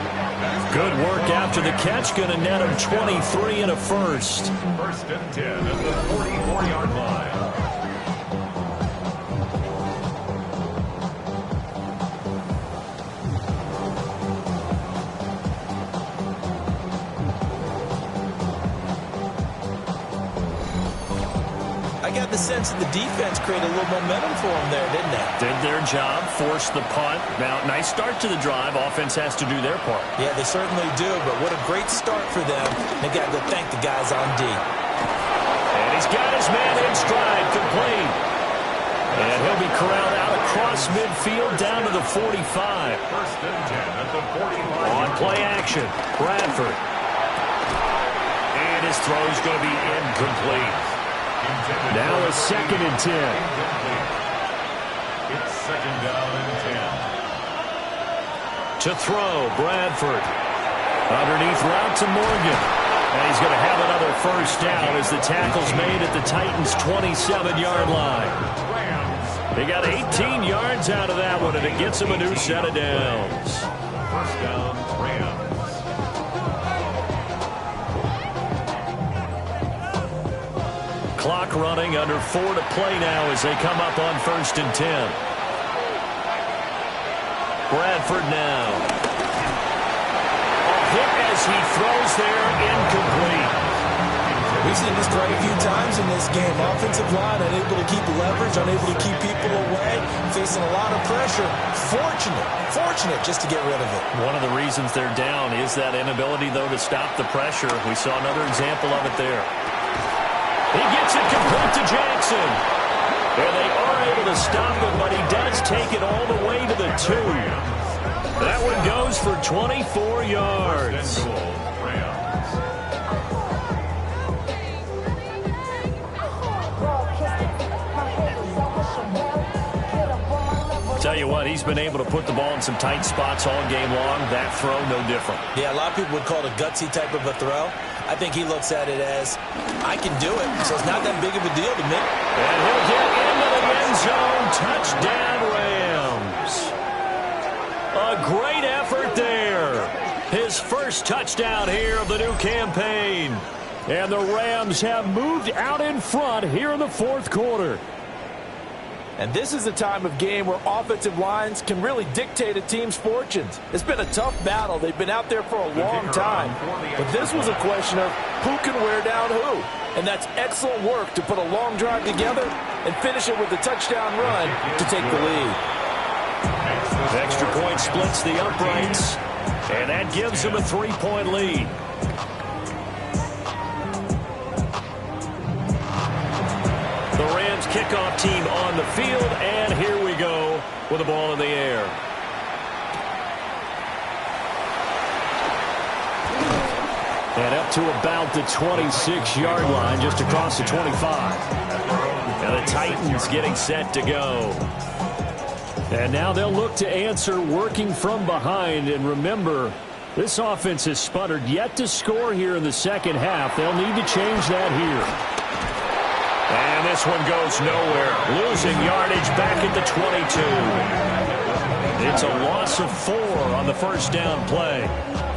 Speaker 2: Good work after the catch. Going to net him 23 and a first.
Speaker 5: 1st and 10 at the 44-yard line.
Speaker 4: I got the sense that the defense created a little momentum for them there, didn't they?
Speaker 2: Did their job, forced the punt. Now, nice start to the drive. Offense has to do their part.
Speaker 4: Yeah, they certainly do, but what a great start for them. They got to go thank the guys on D.
Speaker 2: And he's got his man in stride, complete. And he'll be corralled out across midfield down to the 45.
Speaker 5: 1st and 10 at the 45.
Speaker 2: On play action, Bradford. And his throw's going to be incomplete. Now a 2nd and 10.
Speaker 5: It's 2nd down and 10.
Speaker 2: To throw, Bradford. Underneath route to Morgan. And he's going to have another first down as the tackle's made at the Titans' 27-yard line. They got 18 yards out of that one, and it gets them a new set of downs.
Speaker 5: 1st down, Rams.
Speaker 2: Clock running, under 4 to play now as they come up on 1st and 10. Bradford now. A hit as he throws there, incomplete.
Speaker 4: We've seen this quite a few times in this game. Offensive line unable to keep leverage, unable to keep people away, facing a lot of pressure. Fortunate just to get rid of it.
Speaker 2: One of the reasons they're down is that inability, though, to stop the pressure. We saw another example of it there. He gets it complete to Jackson. And they are able to stop him, but he does take it all the way to the 2. That one goes for 24 yards. Tell you what, he's been able to put the ball in some tight spots all game long. That throw, no different.
Speaker 4: Yeah, a lot of people would call it a gutsy type of a throw. I think he looks at it as, I can do it, so it's not that big of a deal to me.
Speaker 2: And he'll get into the end zone. Touchdown, Rams. A great effort there. His first touchdown here of the new campaign. And the Rams have moved out in front here in the 4th quarter.
Speaker 3: And this is a time of game where offensive lines can really dictate a team's fortunes. It's been a tough battle. They've been out there for a long time. But this was a question of who can wear down who. And that's excellent work to put a long drive together and finish it with a touchdown run to take the lead.
Speaker 2: Extra point splits the uprights. And that gives them a 3-point lead. The Rams kickoff team on the field, and here we go with the ball in the air. And up to about the 26-yard line, just across the 25. And the Titans getting set to go. And now they'll look to answer working from behind. And remember, this offense has sputtered yet to score here in the second half. They'll need to change that here. And this one goes nowhere. Losing yardage back at the 22. It's a loss of 4 on the first down play.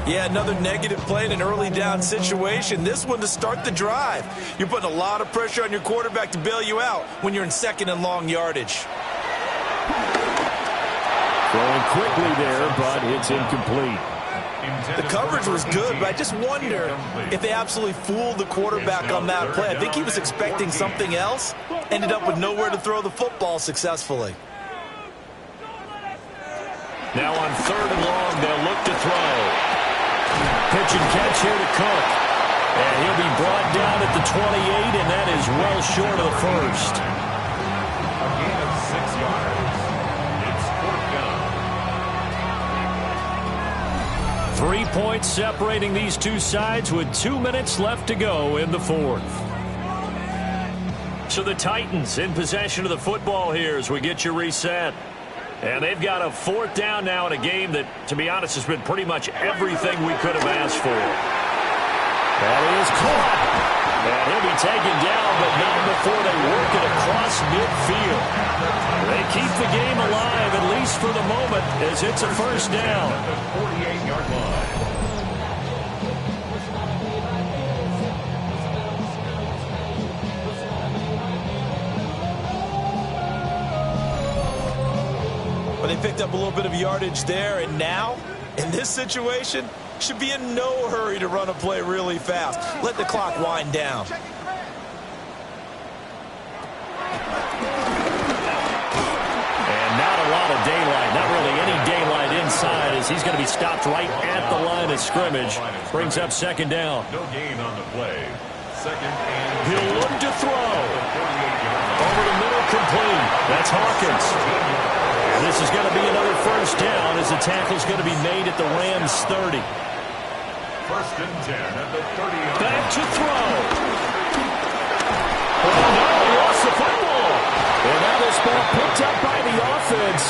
Speaker 4: Yeah, another negative play in an early down situation. This one to start the drive. You're putting a lot of pressure on your quarterback to bail you out when you're in 2nd and long yardage.
Speaker 2: Throwing quickly there, but it's incomplete.
Speaker 4: The coverage was good, but I just wonder if they absolutely fooled the quarterback on that play. I think he was expecting something else, ended up with nowhere to throw the football successfully.
Speaker 2: Now on 3rd and long, they'll look to throw. Pitch and catch here to Cook. And he'll be brought down at the 28, and that is well short of the first.
Speaker 5: A gain of 6 yards. It's 4th down.
Speaker 2: 3 points separating these two sides with 2 minutes left to go in the 4th. So the Titans in possession of the football here as we get you reset. And they've got a 4th down now in a game that, to be honest, has been pretty much everything we could have asked for. That is caught. And he'll be taken down, but not before they work it across midfield. They keep the game alive, at least for the moment, as it's a 1st down.
Speaker 5: The 48-yard line.
Speaker 4: But they picked up a little bit of yardage there, and now, in this situation, should be in no hurry to run a play really fast. Let the clock wind down.
Speaker 2: And not a lot of daylight, not really any daylight inside, as he's going to be stopped right at the line of scrimmage. Brings up 2nd down.
Speaker 5: No gain on the play. 2nd and
Speaker 2: He'll look to throw. Over the middle, complete. That's Hawkins. And this is going to be another 1st down as the tackle's going to be made at the Rams 30.
Speaker 5: 1st and 10 at the 30-yard line.
Speaker 2: Back to throw. Oh, no, he lost the football. And now this ball picked up by the offense.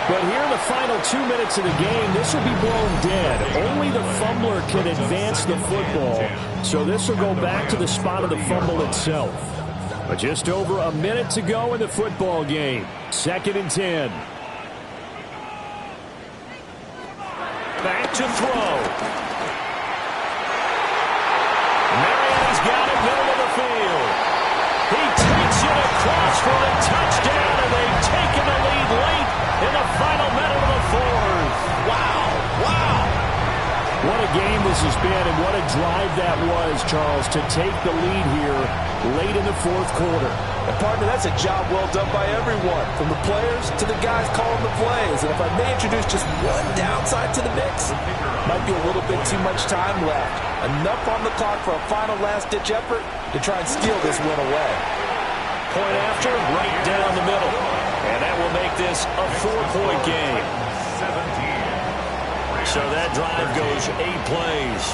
Speaker 2: But here in the final 2 minutes of the game, this will be blown dead. Only the fumbler can advance the football. So this will go back to the spot of the fumble itself. But just over a minute to go in the football game. 2nd and 10. Back to throw. Mariotti's got it, middle of the field. He takes it across for a touchdown, and they've taken the lead late in the final minute of the 4th.
Speaker 4: Wow, wow.
Speaker 2: What a game this has been, and what a drive that was, Charles, to take the lead here late in the 4th quarter.
Speaker 3: And partner, that's a job well done by everyone, from the players to the guys calling the plays. And if I may introduce just one downside to the mix, might be a little bit too much time left. Enough on the clock for a final last-ditch effort to try and steal this win away.
Speaker 2: Point after, right down the middle. And that will make this a 4-point game.
Speaker 5: 17.
Speaker 2: So that drive goes 8 plays.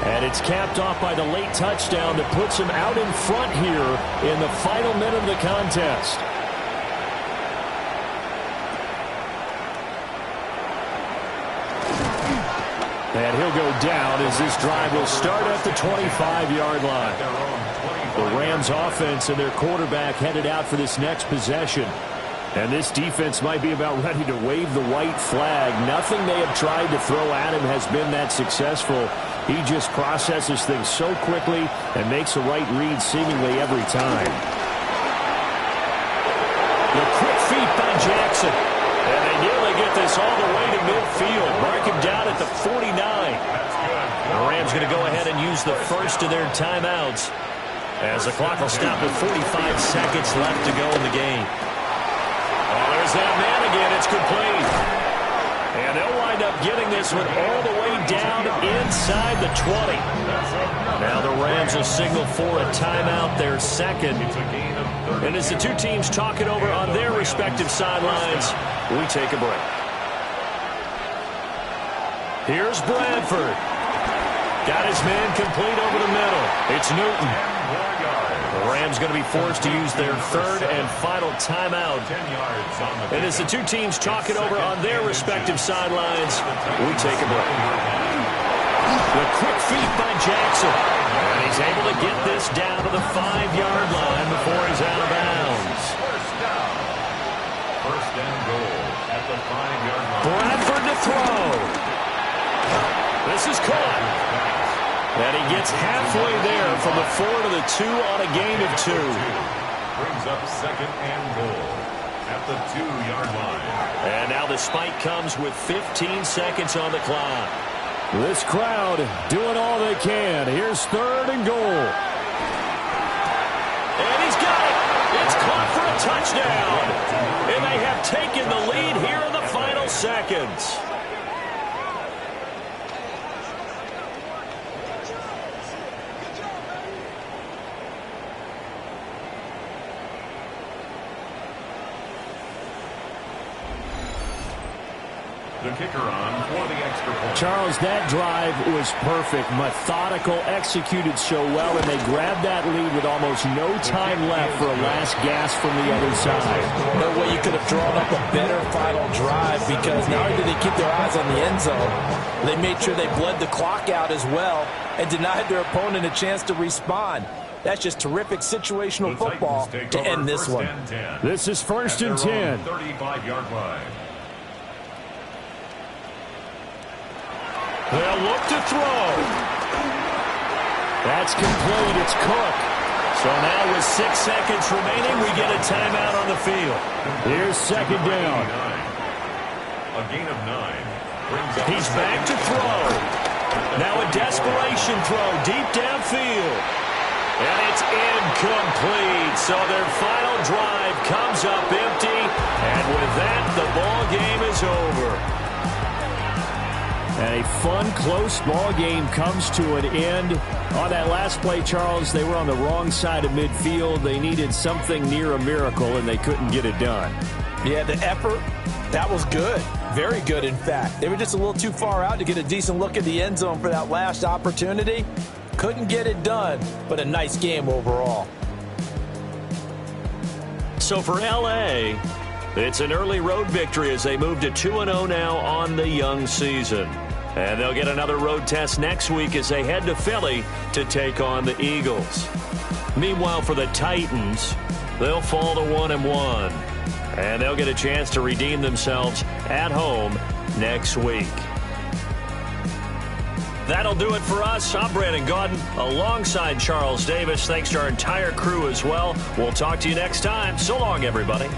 Speaker 2: And it's capped off by the late touchdown that puts him out in front here in the final minute of the contest. And he'll go down as this drive will start at the 25-yard line. The Rams offense and their quarterback headed out for this next possession. And this defense might be about ready to wave the white flag. Nothing they have tried to throw at him has been that successful. He just processes things so quickly and makes a right read seemingly every time. The quick feet by Jackson. And they nearly get this all the way to midfield. Mark him down at the 49. The Rams going to go ahead and use the first of their timeouts as the clock will stop with 45 seconds left to go in the game. Oh, there's that man again. It's complete. And they'll wind up getting this one all the way down inside the 20. Now the Rams will signal for a timeout, their second. And as the two teams talk it over on their respective sidelines, we take a break. Here's Bradford. Got his man complete over the middle. It's Newton. The Rams going to be forced to use their third and final timeout. And as the two teams talk it over on their respective sidelines, we take a break. The quick feet by Jackson. And he's able to get this down to the 5-yard line before he's out of bounds.
Speaker 5: First and goal at the 5-yard line.
Speaker 2: Bradford to throw. This is caught. And he gets halfway there from the 4 to the 2 on a gain of 2.
Speaker 5: Brings up second and goal. at the 2-yard line.
Speaker 2: And now the spike comes with 15 seconds on the clock.
Speaker 7: This crowd doing all they can. Here's 3rd and goal.
Speaker 2: And he's got it. It's caught for a touchdown. And they have taken the lead here in the final seconds.
Speaker 5: The kicker on for the extra point.
Speaker 7: Charles, that drive was perfect. Methodical, executed so well, and they grabbed that lead with almost no time left for a last gasp from the other side.
Speaker 3: No way you could have drawn up a better final drive, because not only did they keep their eyes on the end zone, they made sure they bled the clock out as well and denied their opponent a chance to respond. That's just terrific situational football to end this one.
Speaker 7: This is 1st and 10.
Speaker 5: 35-yard line.
Speaker 2: They'll look to throw. That's complete. It's Cook. So now with 6 seconds remaining, we get a timeout on the field.
Speaker 7: Here's 2nd down.
Speaker 5: A gain of 9.
Speaker 2: He's back to throw. Now a desperation throw deep downfield. And it's incomplete. So their final drive comes up empty. And with that, the ball game is over.
Speaker 7: And a fun, close ball game comes to an end. On that last play, Charles, they were on the wrong side of midfield. They needed something near a miracle, and they couldn't get it done.
Speaker 3: Yeah, the effort, that was good. Very good, in fact. They were just a little too far out to get a decent look at the end zone for that last opportunity. Couldn't get it done, but a nice game overall.
Speaker 2: So for L.A., it's an early road victory as they move to 2-0 now on the young season. And they'll get another road test next week as they head to Philly to take on the Eagles. Meanwhile, for the Titans, they'll fall to 1-1. And they'll get a chance to redeem themselves at home next week. That'll do it for us. I'm Brandon Gaudin alongside Charles Davis. Thanks to our entire crew as well. We'll talk to you next time. So long, everybody.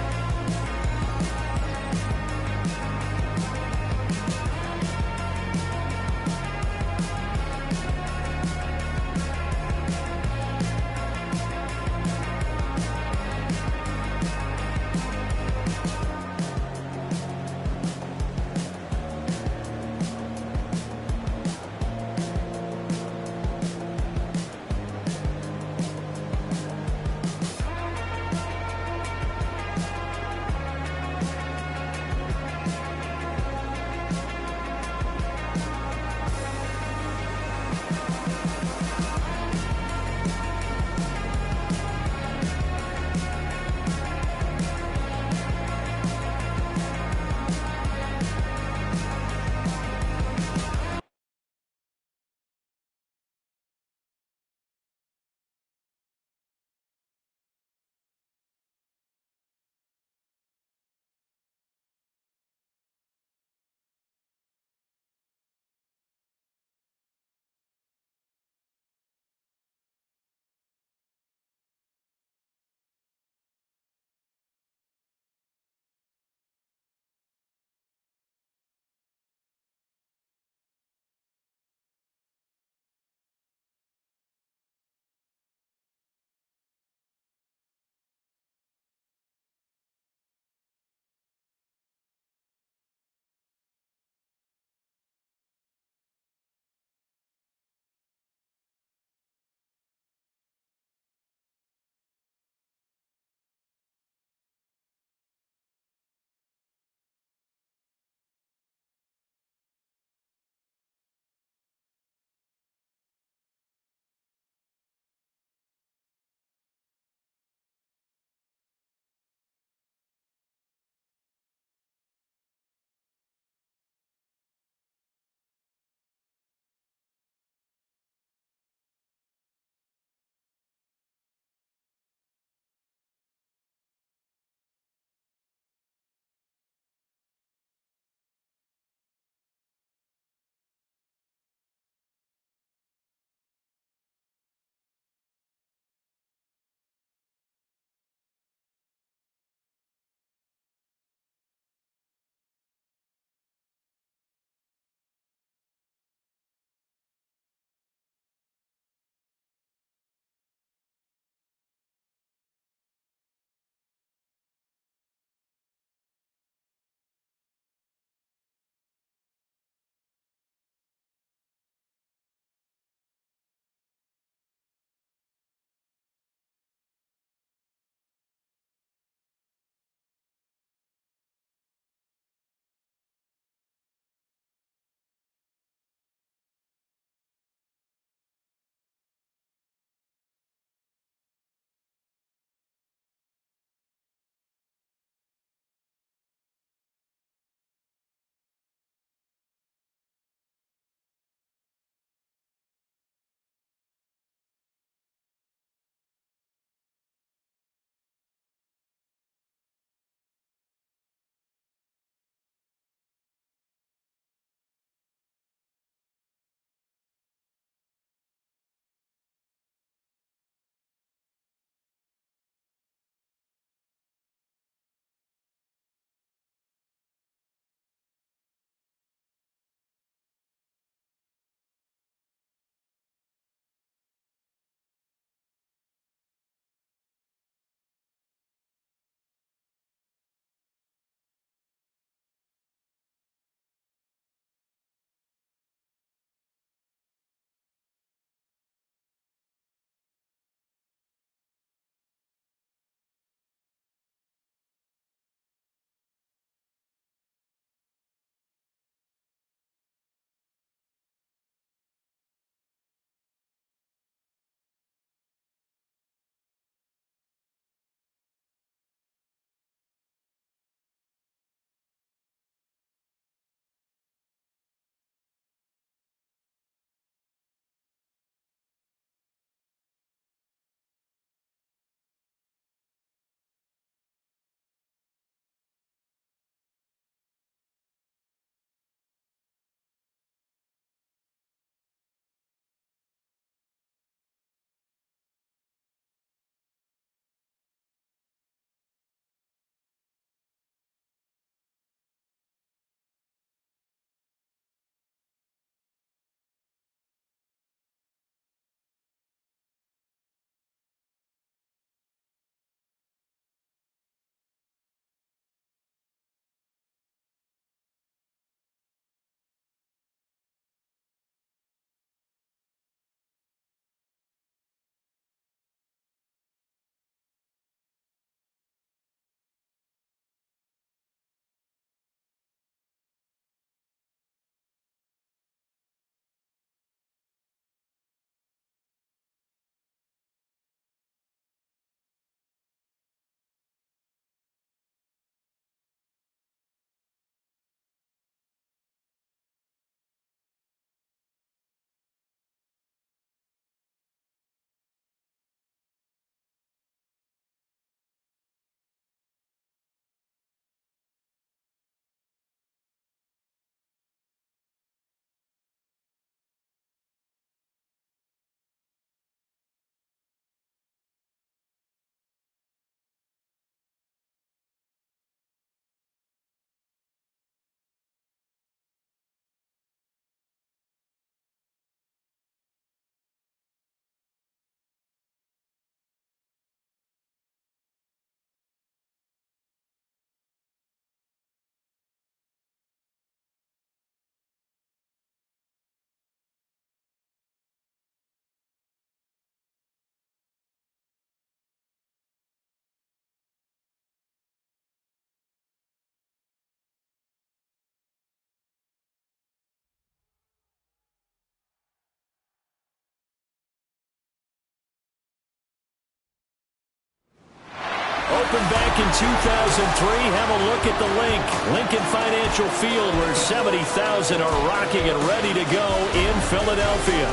Speaker 7: opened back in 2003. Have a look at the link. Lincoln Financial Field, where 70,000 are rocking and ready to go in Philadelphia.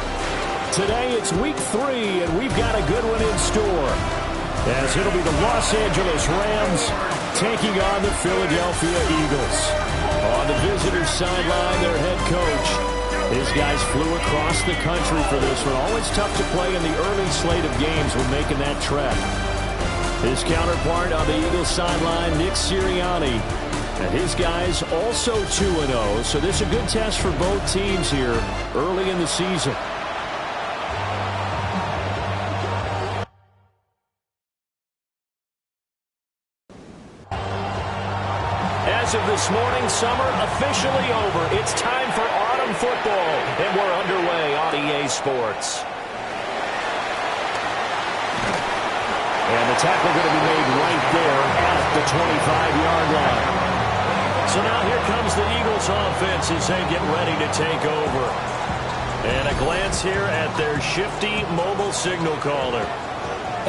Speaker 7: Today it's week 3, and we've got a good one in store, as it'll be the Los Angeles Rams taking on the Philadelphia Eagles. On the visitors' sideline, their head coach. His guys flew across the country for this one. Always tough to play in the early slate of games when making that trek. His counterpart on the Eagles sideline, Nick Sirianni. And his guys also 2-0. So this is a good test for both teams here early in the season. As of this morning, summer officially over. It's time for autumn football, and we're underway on EA Sports. And the tackle going to be made right there at the 25-yard line. So now here comes the Eagles offense as they get ready to take over. And a glance here at their shifty mobile signal caller.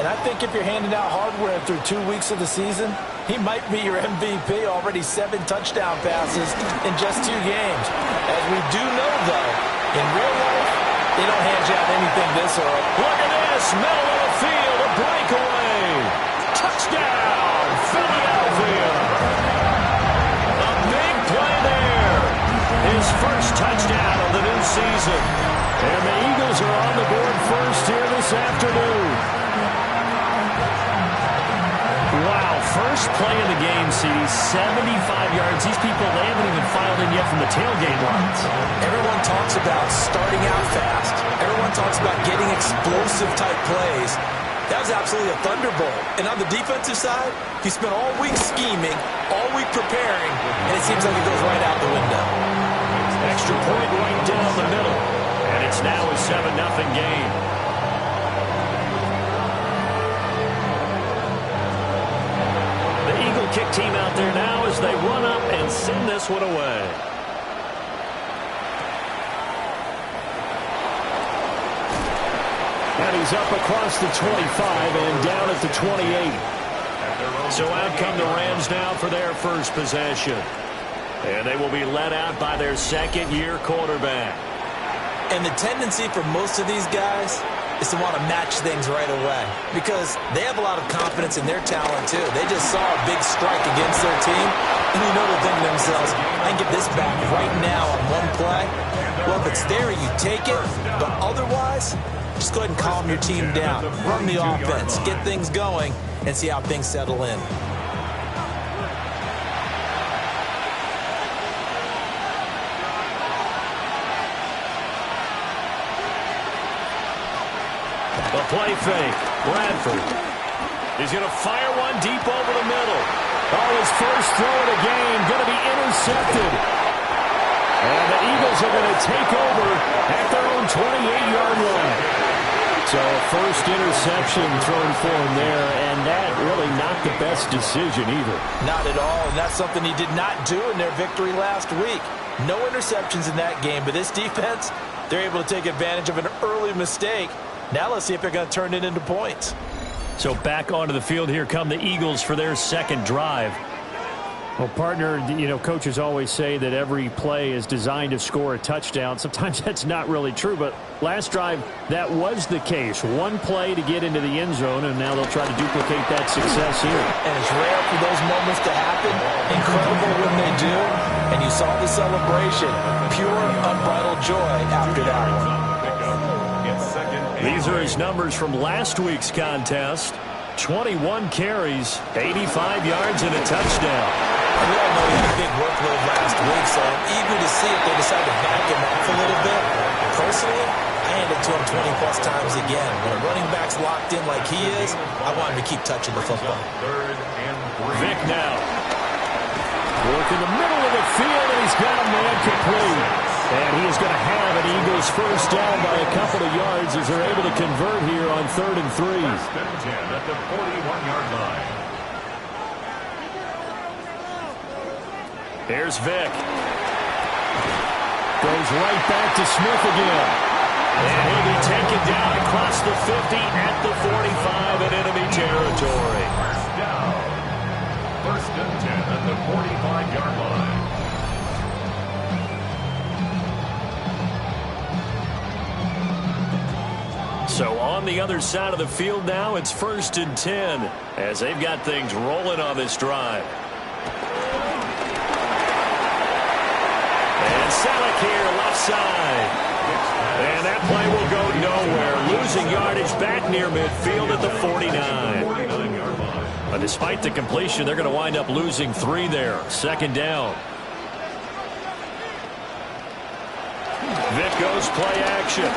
Speaker 3: And I think if you're handing out hardware through 2 weeks of the season, he might be your MVP. Already 7 touchdown passes in just 2 games. As we do know, though, in real life, they don't hand you out anything this early.
Speaker 7: Look at this, middle of the field, a breakaway. Touchdown, Philadelphia. A big play there. His first touchdown of the new season. And the Eagles are on the board first here this afternoon. Wow, first play of the game sees 75 yards. These people, they haven't even filed in yet from the tailgate lines.
Speaker 3: Everyone talks about starting out fast. Everyone talks about getting explosive-type plays. That was absolutely a thunderbolt. And on the defensive side, he spent all week scheming, all week preparing, and it seems like it goes right out the window.
Speaker 7: Extra point right down the middle. And it's now a 7-0 game. Kick team out there now as they run up and send this one away. And he's up across the 25 and down at the 28. So out come the Rams now for their first possession. And they will be led out by their second-year quarterback.
Speaker 3: And the tendency for most of these guys is to want to match things right away because they have a lot of confidence in their talent, too. They just saw a big strike against their team, and you know they're thinking to themselves, I can get this back right now on one play. Well, if it's there, you take it, but otherwise, just go ahead and calm your team down. Run the offense, get things going, and see how things settle in.
Speaker 7: The play fake. Bradford. He's going to fire one deep over the middle. Oh, his first throw of the game going to be intercepted. And the Eagles are going to take over at their own 28-yard line. So first interception thrown for him there, and that really not the best decision either.
Speaker 3: Not at all, and that's something he did not do in their victory last week. No interceptions in that game, but this defense, they're able to take advantage of an early mistake. Now let's see if they're going to turn it into points.
Speaker 7: So back onto the field here come the Eagles for their second drive. Well, partner, you know, coaches always say that every play is designed to score a touchdown. Sometimes that's not really true, but last drive, that was the case. One play to get into the end zone, and now they'll try to duplicate that success here.
Speaker 3: And it's rare for those moments to happen. Incredible when they do. And you saw the celebration. Pure, unbridled joy after that one.
Speaker 7: These are his numbers from last week's contest. 21 carries, 85 yards, and a touchdown.
Speaker 3: We all know he had a big workload last week, so I'm eager to see if they decide to back him off a little bit. Personally, I hand it to him 20-plus times again. When a running back's locked in like he is, I want him to keep touching the football.
Speaker 7: Vic now. Work in the middle of the field, and he's got a man complete. And he is going to have an Eagles first down by a couple of yards as they're able to convert here on 3rd and 3.
Speaker 5: At the 41-yard line.
Speaker 7: Here's Vic. Goes right back to Smith again. And he'll be taken down across the 50 at the 45 in enemy territory.
Speaker 5: First down. First and 10 at the 45-yard line.
Speaker 2: So on the other side of the field now, it's first and 10 as they've got things rolling on this drive. And Selleck here, left side. And that play will go nowhere. Losing yardage back near midfield at the 49. But despite the completion, they're going to wind up losing 3 there. Second down. Vick goes play action.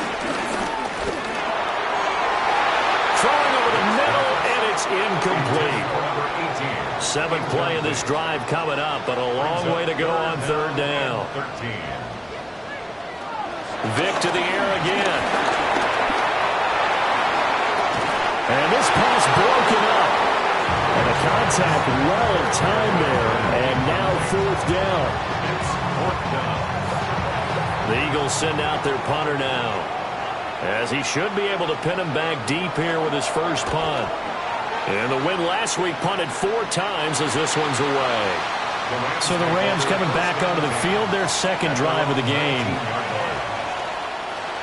Speaker 2: Throwing over the middle, and it's incomplete. 7th play of this drive coming up, but a long way to go on third down. Vick to the air again. And this pass broken up. And a contact well timed there, and now 4th down.
Speaker 5: It's 4th down.
Speaker 2: The Eagles send out their punter now, as he should be able to pin him back deep here with his first punt. And the win last week punted 4 times as this one's away. So the Rams coming back onto the field, their second drive of the game.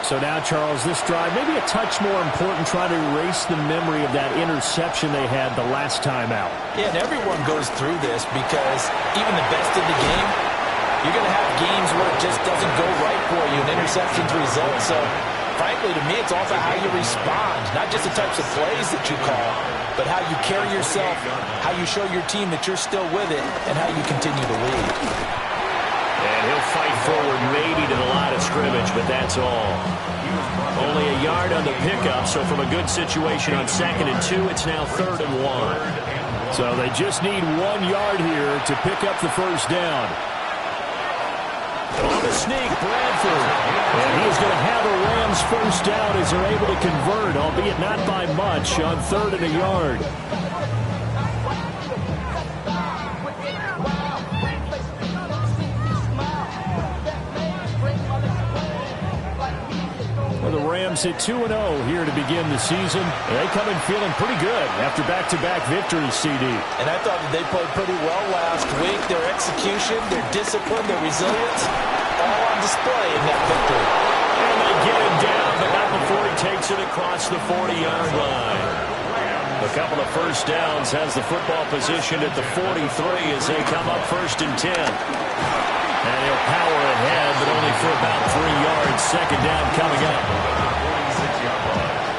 Speaker 7: So now, Charles, this drive maybe a touch more important, trying to erase the memory of that interception they had the last time out.
Speaker 3: Yeah, and everyone goes through this because even the best in the game, you're going to have games where it just doesn't go right for you and interceptions result. So, frankly, to me, it's all about how you respond, not just the types of plays that you call, but how you carry yourself, how you show your team that you're still with it, and how you continue to lead.
Speaker 2: And he'll fight forward maybe to the line of scrimmage, but that's all. Only a yard on the pickup, so from a good situation on 2nd and 2, it's now 3rd and 1.
Speaker 7: So they just need 1 yard here to pick up the first down.
Speaker 2: On the sneak, Bradford.
Speaker 7: And he is going to have a Rams first down as they're able to convert, albeit not by much, on 3rd and a yard. Well, the Rams hit 2-0 here to begin the season. They come in feeling pretty good after back-to-back victories, CD.
Speaker 3: And I thought that they played pretty well last week. Their execution, their discipline, their resilience, all on display in that victory.
Speaker 2: And they get him down, but not before he takes it across the 40-yard line. A couple of first downs has the football position at the 43 as they come up 1st and 10. And he'll power ahead, but only for about 3 yards. Second down coming up.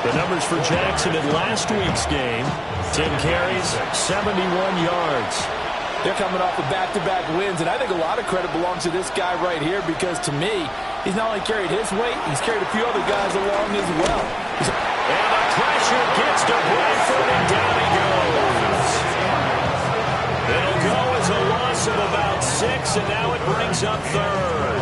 Speaker 2: The numbers for Jackson in last week's game: 10 carries, 71 yards.
Speaker 3: They're coming off of back-to-back wins, and I think a lot of credit belongs to this guy right here because, to me, he's not only carried his weight, he's carried a few other guys along as well.
Speaker 2: And the pressure gets to Bradford, and down he goes. It'll go as a loss of about 6, and now it brings up 3rd.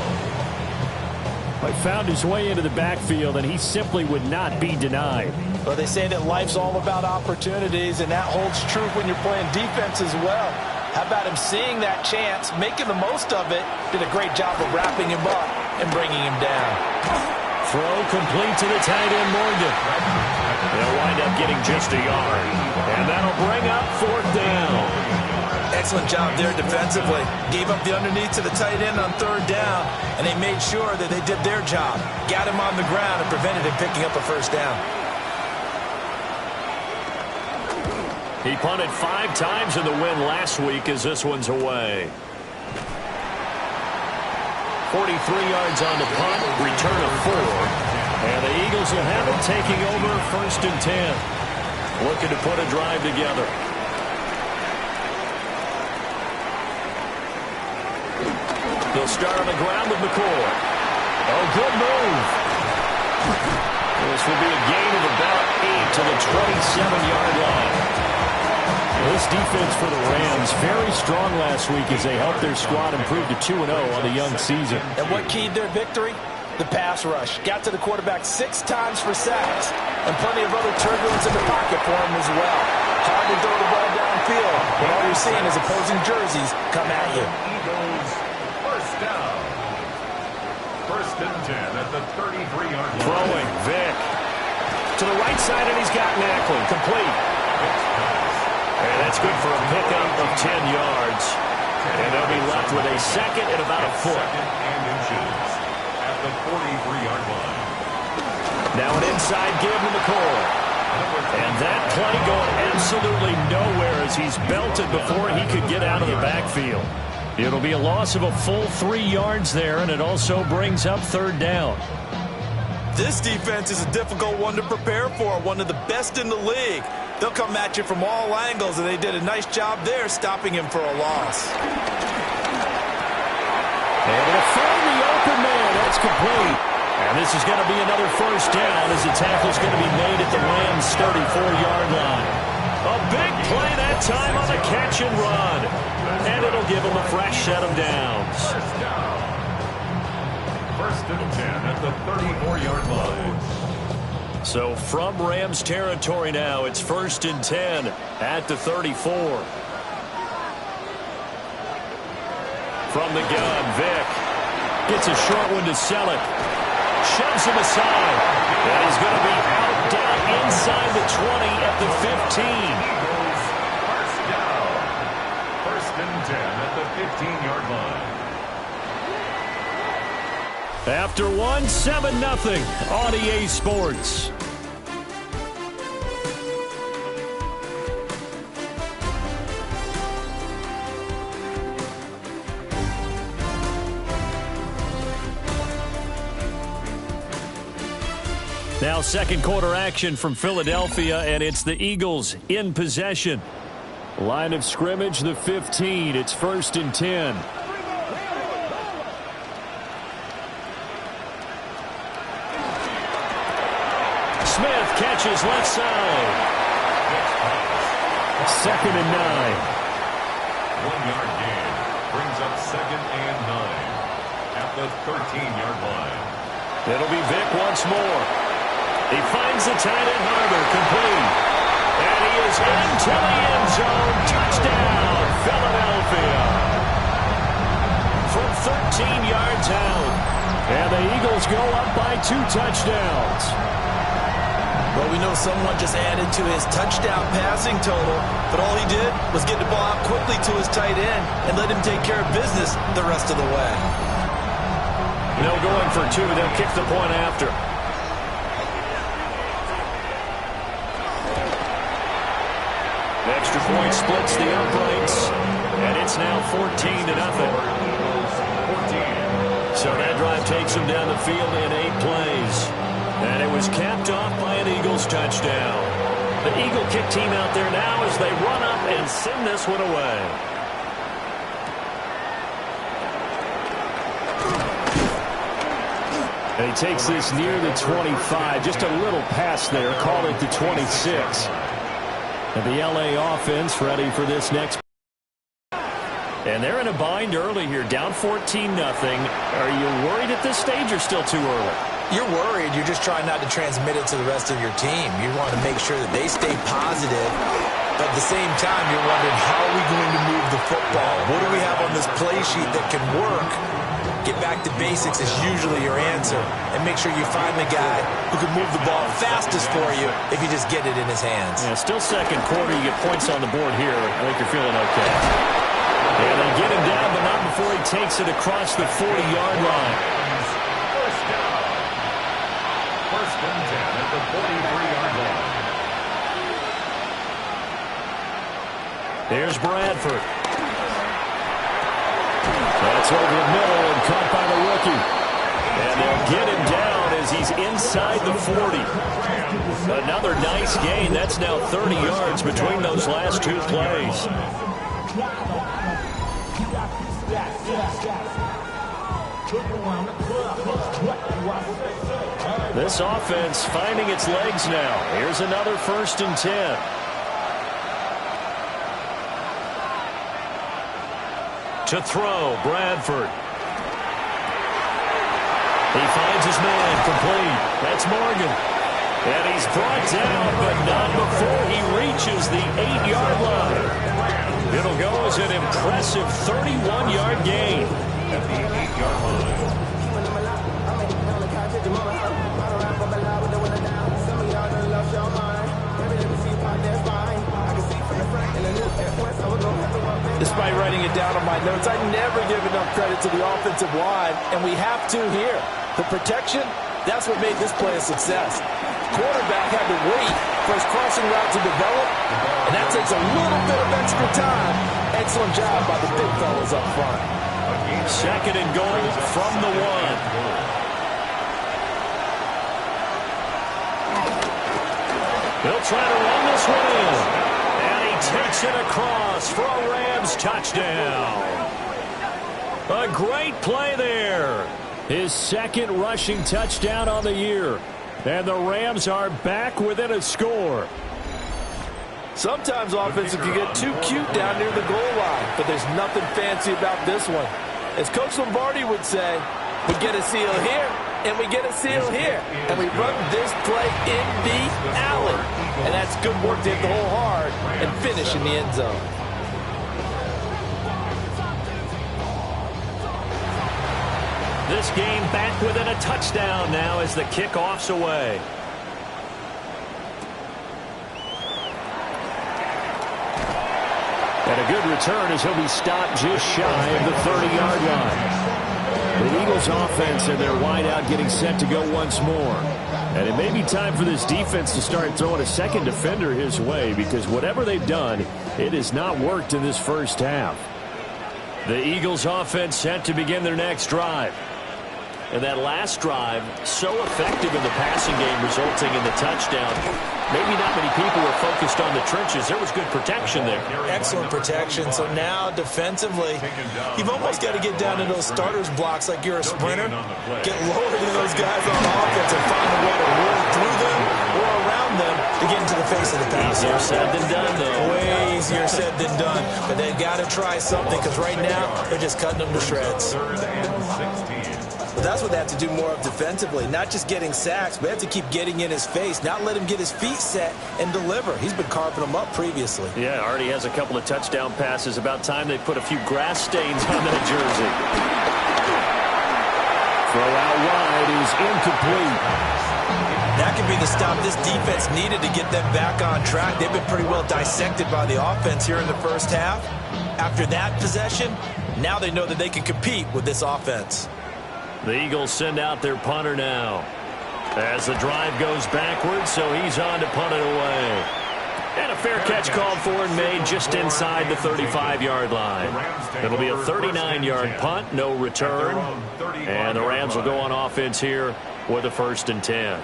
Speaker 7: He found his way into the backfield, and he simply would not be denied.
Speaker 3: Well, they say that life's all about opportunities, and that holds true when you're playing defense as well. How about him seeing that chance, making the most of it, did a great job of wrapping him up and bringing him down.
Speaker 2: Throw complete to the tight end, Morgan. They'll wind up getting just a yard, and that'll bring up 4th down.
Speaker 4: Excellent job there defensively. Gave up the underneath to the tight end on 3rd down, and they made sure that they did their job. Got him on the ground and prevented him picking up a first down.
Speaker 2: He punted 5 times in the win last week as this one's away. 43 yards on the punt, return of 4. And the Eagles will have it taking over 1st and 10. Looking to put a drive together. They'll start on the ground with McCoy. Oh, good move. This will be a gain of about 8 to the 27-yard line. This defense for the Rams, very strong last week as they helped their squad improve to 2-0 on the young season.
Speaker 3: And what keyed their victory? The pass rush. Got to the quarterback 6 times for sacks, and plenty of other turbulence in the pocket for him as well. Hard to throw the ball downfield, but all you're seeing is opposing jerseys come at you.
Speaker 5: Eagles, first down. 1st and 10 at the 33-yard line.
Speaker 2: Throwing, Vick. To the right side, and he's got Macklin. Complete.
Speaker 7: And that's good for a pickup of 10 yards. And they'll be left with a second and about a foot.
Speaker 5: Second and inches at the 43-yard line.
Speaker 7: Now an inside give to McCoy. And that play going absolutely nowhere as he's belted before he could get out of the backfield. It'll be a loss of a full 3 yards there, and it also brings up third down.
Speaker 4: This defense is a difficult one to prepare for, one of the best in the league. They'll come at you from all angles, and they did a nice job there stopping him for a loss.
Speaker 7: Able to find the open man. That's complete. And this is going to be another first down as the tackle's going to be made at the Rams' 34-yard line. A big play that time on the catch and run. And it'll give them a fresh set of downs.
Speaker 5: First and 10 at the 34-yard line.
Speaker 7: So from Rams territory now, it's first and 10 at the 34. From the gun, Vick gets a short one to Selleck. Shoves him aside. And he's going to be out down inside the 20 at the 15.
Speaker 5: First down. First and 10 at the 15-yard line.
Speaker 7: After one, 7-0 on EA Sports. Now second quarter action from Philadelphia, and it's the Eagles in possession. Line of scrimmage, the 15. It's first and 10. Smith catches left side. Second and 9.
Speaker 5: 1-yard gain brings up second and 9 at the 13-yard line.
Speaker 7: It'll be Vick once more. He finds the tight end Harbor, complete. And he is into the end zone. Touchdown, Philadelphia. From 13 yards out. And the Eagles go up by 2 touchdowns.
Speaker 4: Well, we know someone just added to his touchdown passing total, but all he did was get the ball out quickly to his tight end and let him take care of business the rest of the way.
Speaker 7: No going for 2. They'll kick the point after. Extra point splits the uprights, and it's now 14-0. So that drive takes them down the field in 8 plays. And it was capped off by an Eagles touchdown. The Eagle kick team out there now as they run up and send this one away. And he takes this near the 25. Just a little pass there. Call it the 26. And the LA offense ready for this next. And they're in a bind early here, down 14-0. Are you worried at this stage or still too early?
Speaker 4: You're worried. You're just trying not to transmit it to the rest of your team. You want to make sure that they stay positive. But at the same time, you're wondering, how are we going to move the football? What do we have on this play sheet that can work? Get back to basics is usually your answer. And make sure you find the guy who can move the ball fastest for you if you just get it in his hands.
Speaker 7: Yeah, still second quarter. You get points on the board here. I think you're feeling okay. And they get him down, but not before he takes it across the 40-yard line.
Speaker 5: First down. First and 10 at the 43-yard line.
Speaker 7: There's Bradford. That's over the middle and caught by the rookie. And they'll get him down as he's inside the 40. Another nice gain. That's now 30 yards between those last 2 plays. This offense finding its legs now. Here's another first and 10. To throw, Bradford. He finds his man, complete. That's Morgan. And he's brought down, but not before he reaches the 8-yard line. It'll go as an impressive 31-yard gain.
Speaker 5: At the 8-yard line.
Speaker 3: notes, I never give enough credit to the offensive line, and we have to here. The protection, that's what made this play a success. Quarterback had to wait for his crossing route to develop, and that takes a little bit of extra time. Excellent job by the big fellas up front.
Speaker 2: Second and goal from the 1. He'll try to run this one in. And he takes it across for a Rams touchdown. A great play there. His second rushing touchdown on the year. And the Rams are back within a score.
Speaker 3: Sometimes offenses can get too cute down near the goal line, but there's nothing fancy about this one. As Coach Lombardi would say, we get a seal here, and we get a seal here. And we run this play in the alley. And that's good work to hit the hole hard and finish in the end zone.
Speaker 2: This game back within a touchdown now as the kickoff's away. And a good return as he'll be stopped just shy of the 30-yard line. The Eagles offense and their wideout getting set to go once more. And it may be time for this defense to start throwing a second defender his way, because whatever they've done, it has not worked in this first half. The Eagles offense set to begin their next drive. And that last drive, so effective in the passing game, resulting in the touchdown. Maybe not many people were focused on the trenches. There was good protection there.
Speaker 4: Excellent protection. So now, defensively, you've almost got to get down to those starters blocks like you're a sprinter. Get lower than those guys on offense and find a way to roll through them or around them to get into the face of the pass.
Speaker 2: Easier said than done, though.
Speaker 4: Way easier said than done. But they've got to try something, because right now, they're just cutting them to shreds. But that's what they have to do more of defensively. Not just getting sacks, but they have to keep getting in his face, not let him get his feet set and deliver. He's been carving them up previously.
Speaker 2: Yeah, already has a couple of touchdown passes. About time they put a few grass stains on that jersey. Throw out wide is incomplete.
Speaker 4: That could be the stop this defense needed to get them back on track. They've been pretty well dissected by the offense here in the first half. After that possession, now they know that they can compete with this offense.
Speaker 2: The Eagles send out their punter now. As the drive goes backwards, so he's on to punt it away. And a fair catch called for and made just inside the 35-yard line. It'll be a 39-yard punt, no return. And the Rams will go on offense here with a 1st and 10.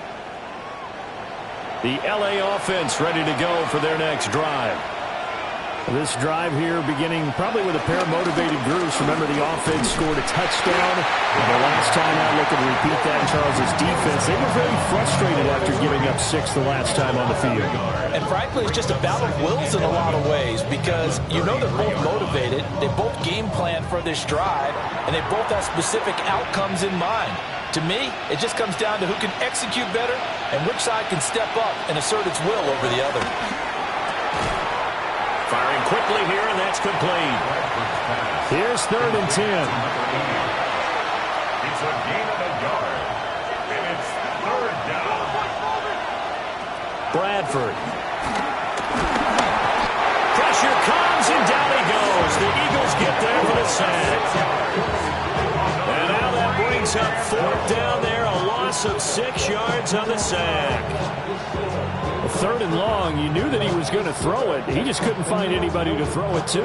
Speaker 2: The LA offense ready to go for their next drive. This drive here beginning probably with a pair of motivated groups. Remember, the offense scored a touchdown. And the last time out, looking to repeat that in Charles' defense, they were very frustrated after giving up 6 the last time on the field.
Speaker 3: And frankly, it's just a battle of wills in a lot of ways, because you know they're both motivated. They both game plan for this drive, and they both have specific outcomes in mind. To me, it just comes down to who can execute better and which side can step up and assert its will over the other.
Speaker 2: Firing quickly here, and that's complete. Here's 3rd and 10.
Speaker 5: It's a gain of a yard, and it's 3rd down.
Speaker 2: Bradford. Pressure comes, and down he goes. The Eagles get there for the sack. And now that brings up 4th down there, a loss of 6 yards on the sack. 3rd and long, you knew that he was going to throw it. He just couldn't find anybody to throw it to.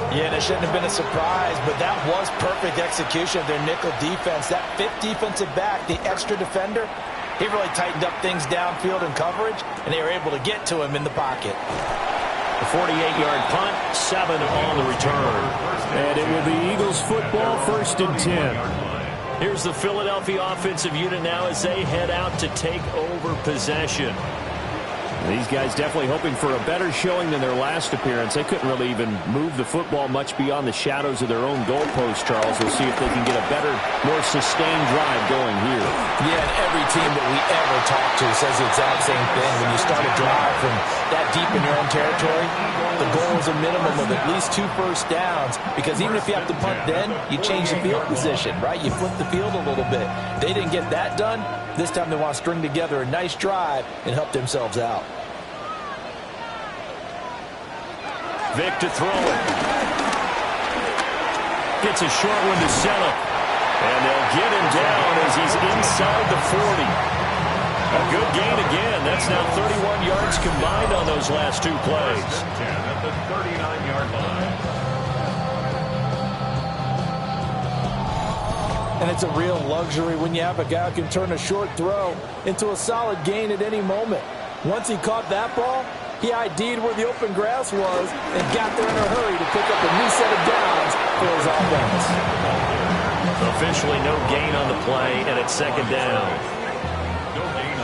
Speaker 3: Yeah, and it shouldn't have been a surprise, but that was perfect execution of their nickel defense. That 5th defensive back, the extra defender, he really tightened up things downfield in coverage, and they were able to get to him in the pocket.
Speaker 2: A 48-yard punt, 7 on the return. And it will be Eagles football, 1st and 10. Here's the Philadelphia offensive unit now as they head out to take over possession. These guys definitely hoping for a better showing than their last appearance. They couldn't really even move the football much beyond the shadows of their own goalpost, Charles. We'll see if they can get a better, more sustained drive going here.
Speaker 3: Yeah, and every team that we ever talk to says the exact same thing. When you start a drive from that deep in your own territory, the goal is a minimum of at least 2 first downs, because even if you have to punt then, you change the field position, right? You flip the field a little bit. They didn't get that done. This time they want to string together a nice drive and help themselves out.
Speaker 2: Vic to throw it.
Speaker 7: Gets a short one to settle. And they'll get him down as he's inside the 40. A good gain again. That's now 31 yards combined on those last two plays.
Speaker 5: 10 at the 39-yard line.
Speaker 3: And it's a real luxury when you have a guy who can turn a short throw into a solid gain at any moment. Once he caught that ball, he ID'd where the open grass was and got there in a hurry to pick up a new set of downs for his offense.
Speaker 7: Officially no gain on the play, and it's second down.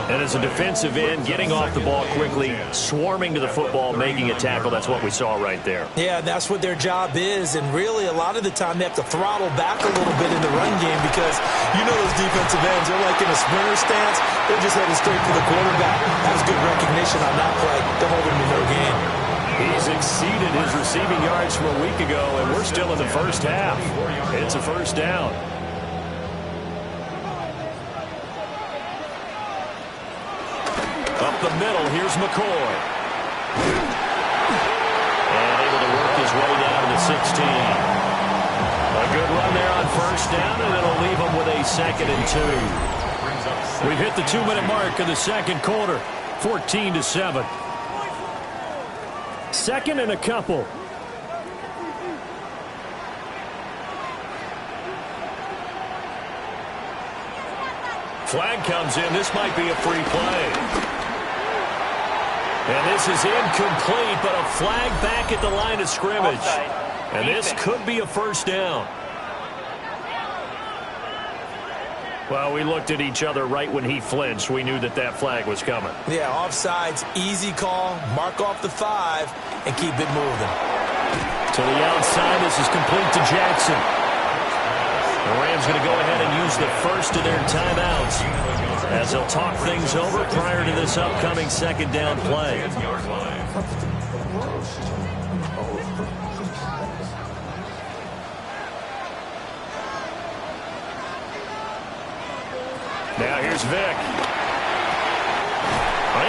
Speaker 7: And as a defensive end, getting off the ball quickly, swarming to the football, making a tackle, that's what we saw right there.
Speaker 4: Yeah, that's what their job is, and really a lot of the time they have to throttle back a little bit in the run game because you know those defensive ends, they're like in a sprinter stance, they're just headed straight for the quarterback. That was good recognition on that play. They'll hold him to no gain.
Speaker 7: He's exceeded his receiving yards from a week ago, and we're still in the first half. It's a first down. Up the middle, here's McCoy. And able to work his way down to the 16. A good run there on first down, and it'll leave him with a 2nd and 2. We've hit the 2-minute mark of the second quarter, 14-7. Second and a couple. Flag comes in. This might be a free play. And this is incomplete, but a flag back at the line of scrimmage. And this could be a first down. Well, we looked at each other right when he flinched. We knew that that flag was coming.
Speaker 4: Yeah, offsides, easy call, mark off the 5, and keep it moving.
Speaker 7: To the outside, this is complete to Jackson. The Rams going to go ahead and use the first of their timeouts as they'll talk things over prior to this upcoming second down play. Now here's Vick.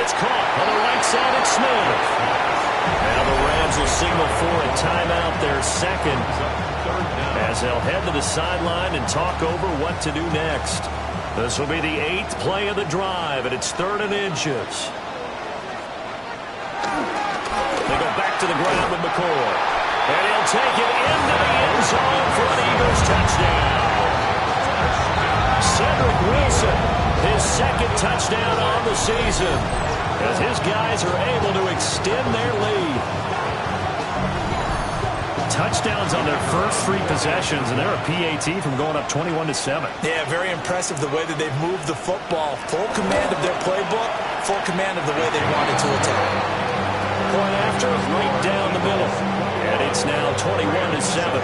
Speaker 7: It's caught on the right side. It's Smith. Now the Rams will signal for a timeout, their second, as they'll head to the sideline and talk over what to do next. This will be the 8th play of the drive, and it's 3rd and inches. They go back to the ground with McCoy. And he'll take it into the end zone for an Eagles touchdown. Cedric Wilson, his 2nd touchdown on the season, as his guys are able to extend their lead. Touchdowns on their first 3 possessions, and they're a PAT from going up 21-7.
Speaker 4: Yeah, very impressive the way that they've moved the football. Full command of their playbook, full command of the way they wanted to attack.
Speaker 7: Point after, right down the middle. And it's now 21-7.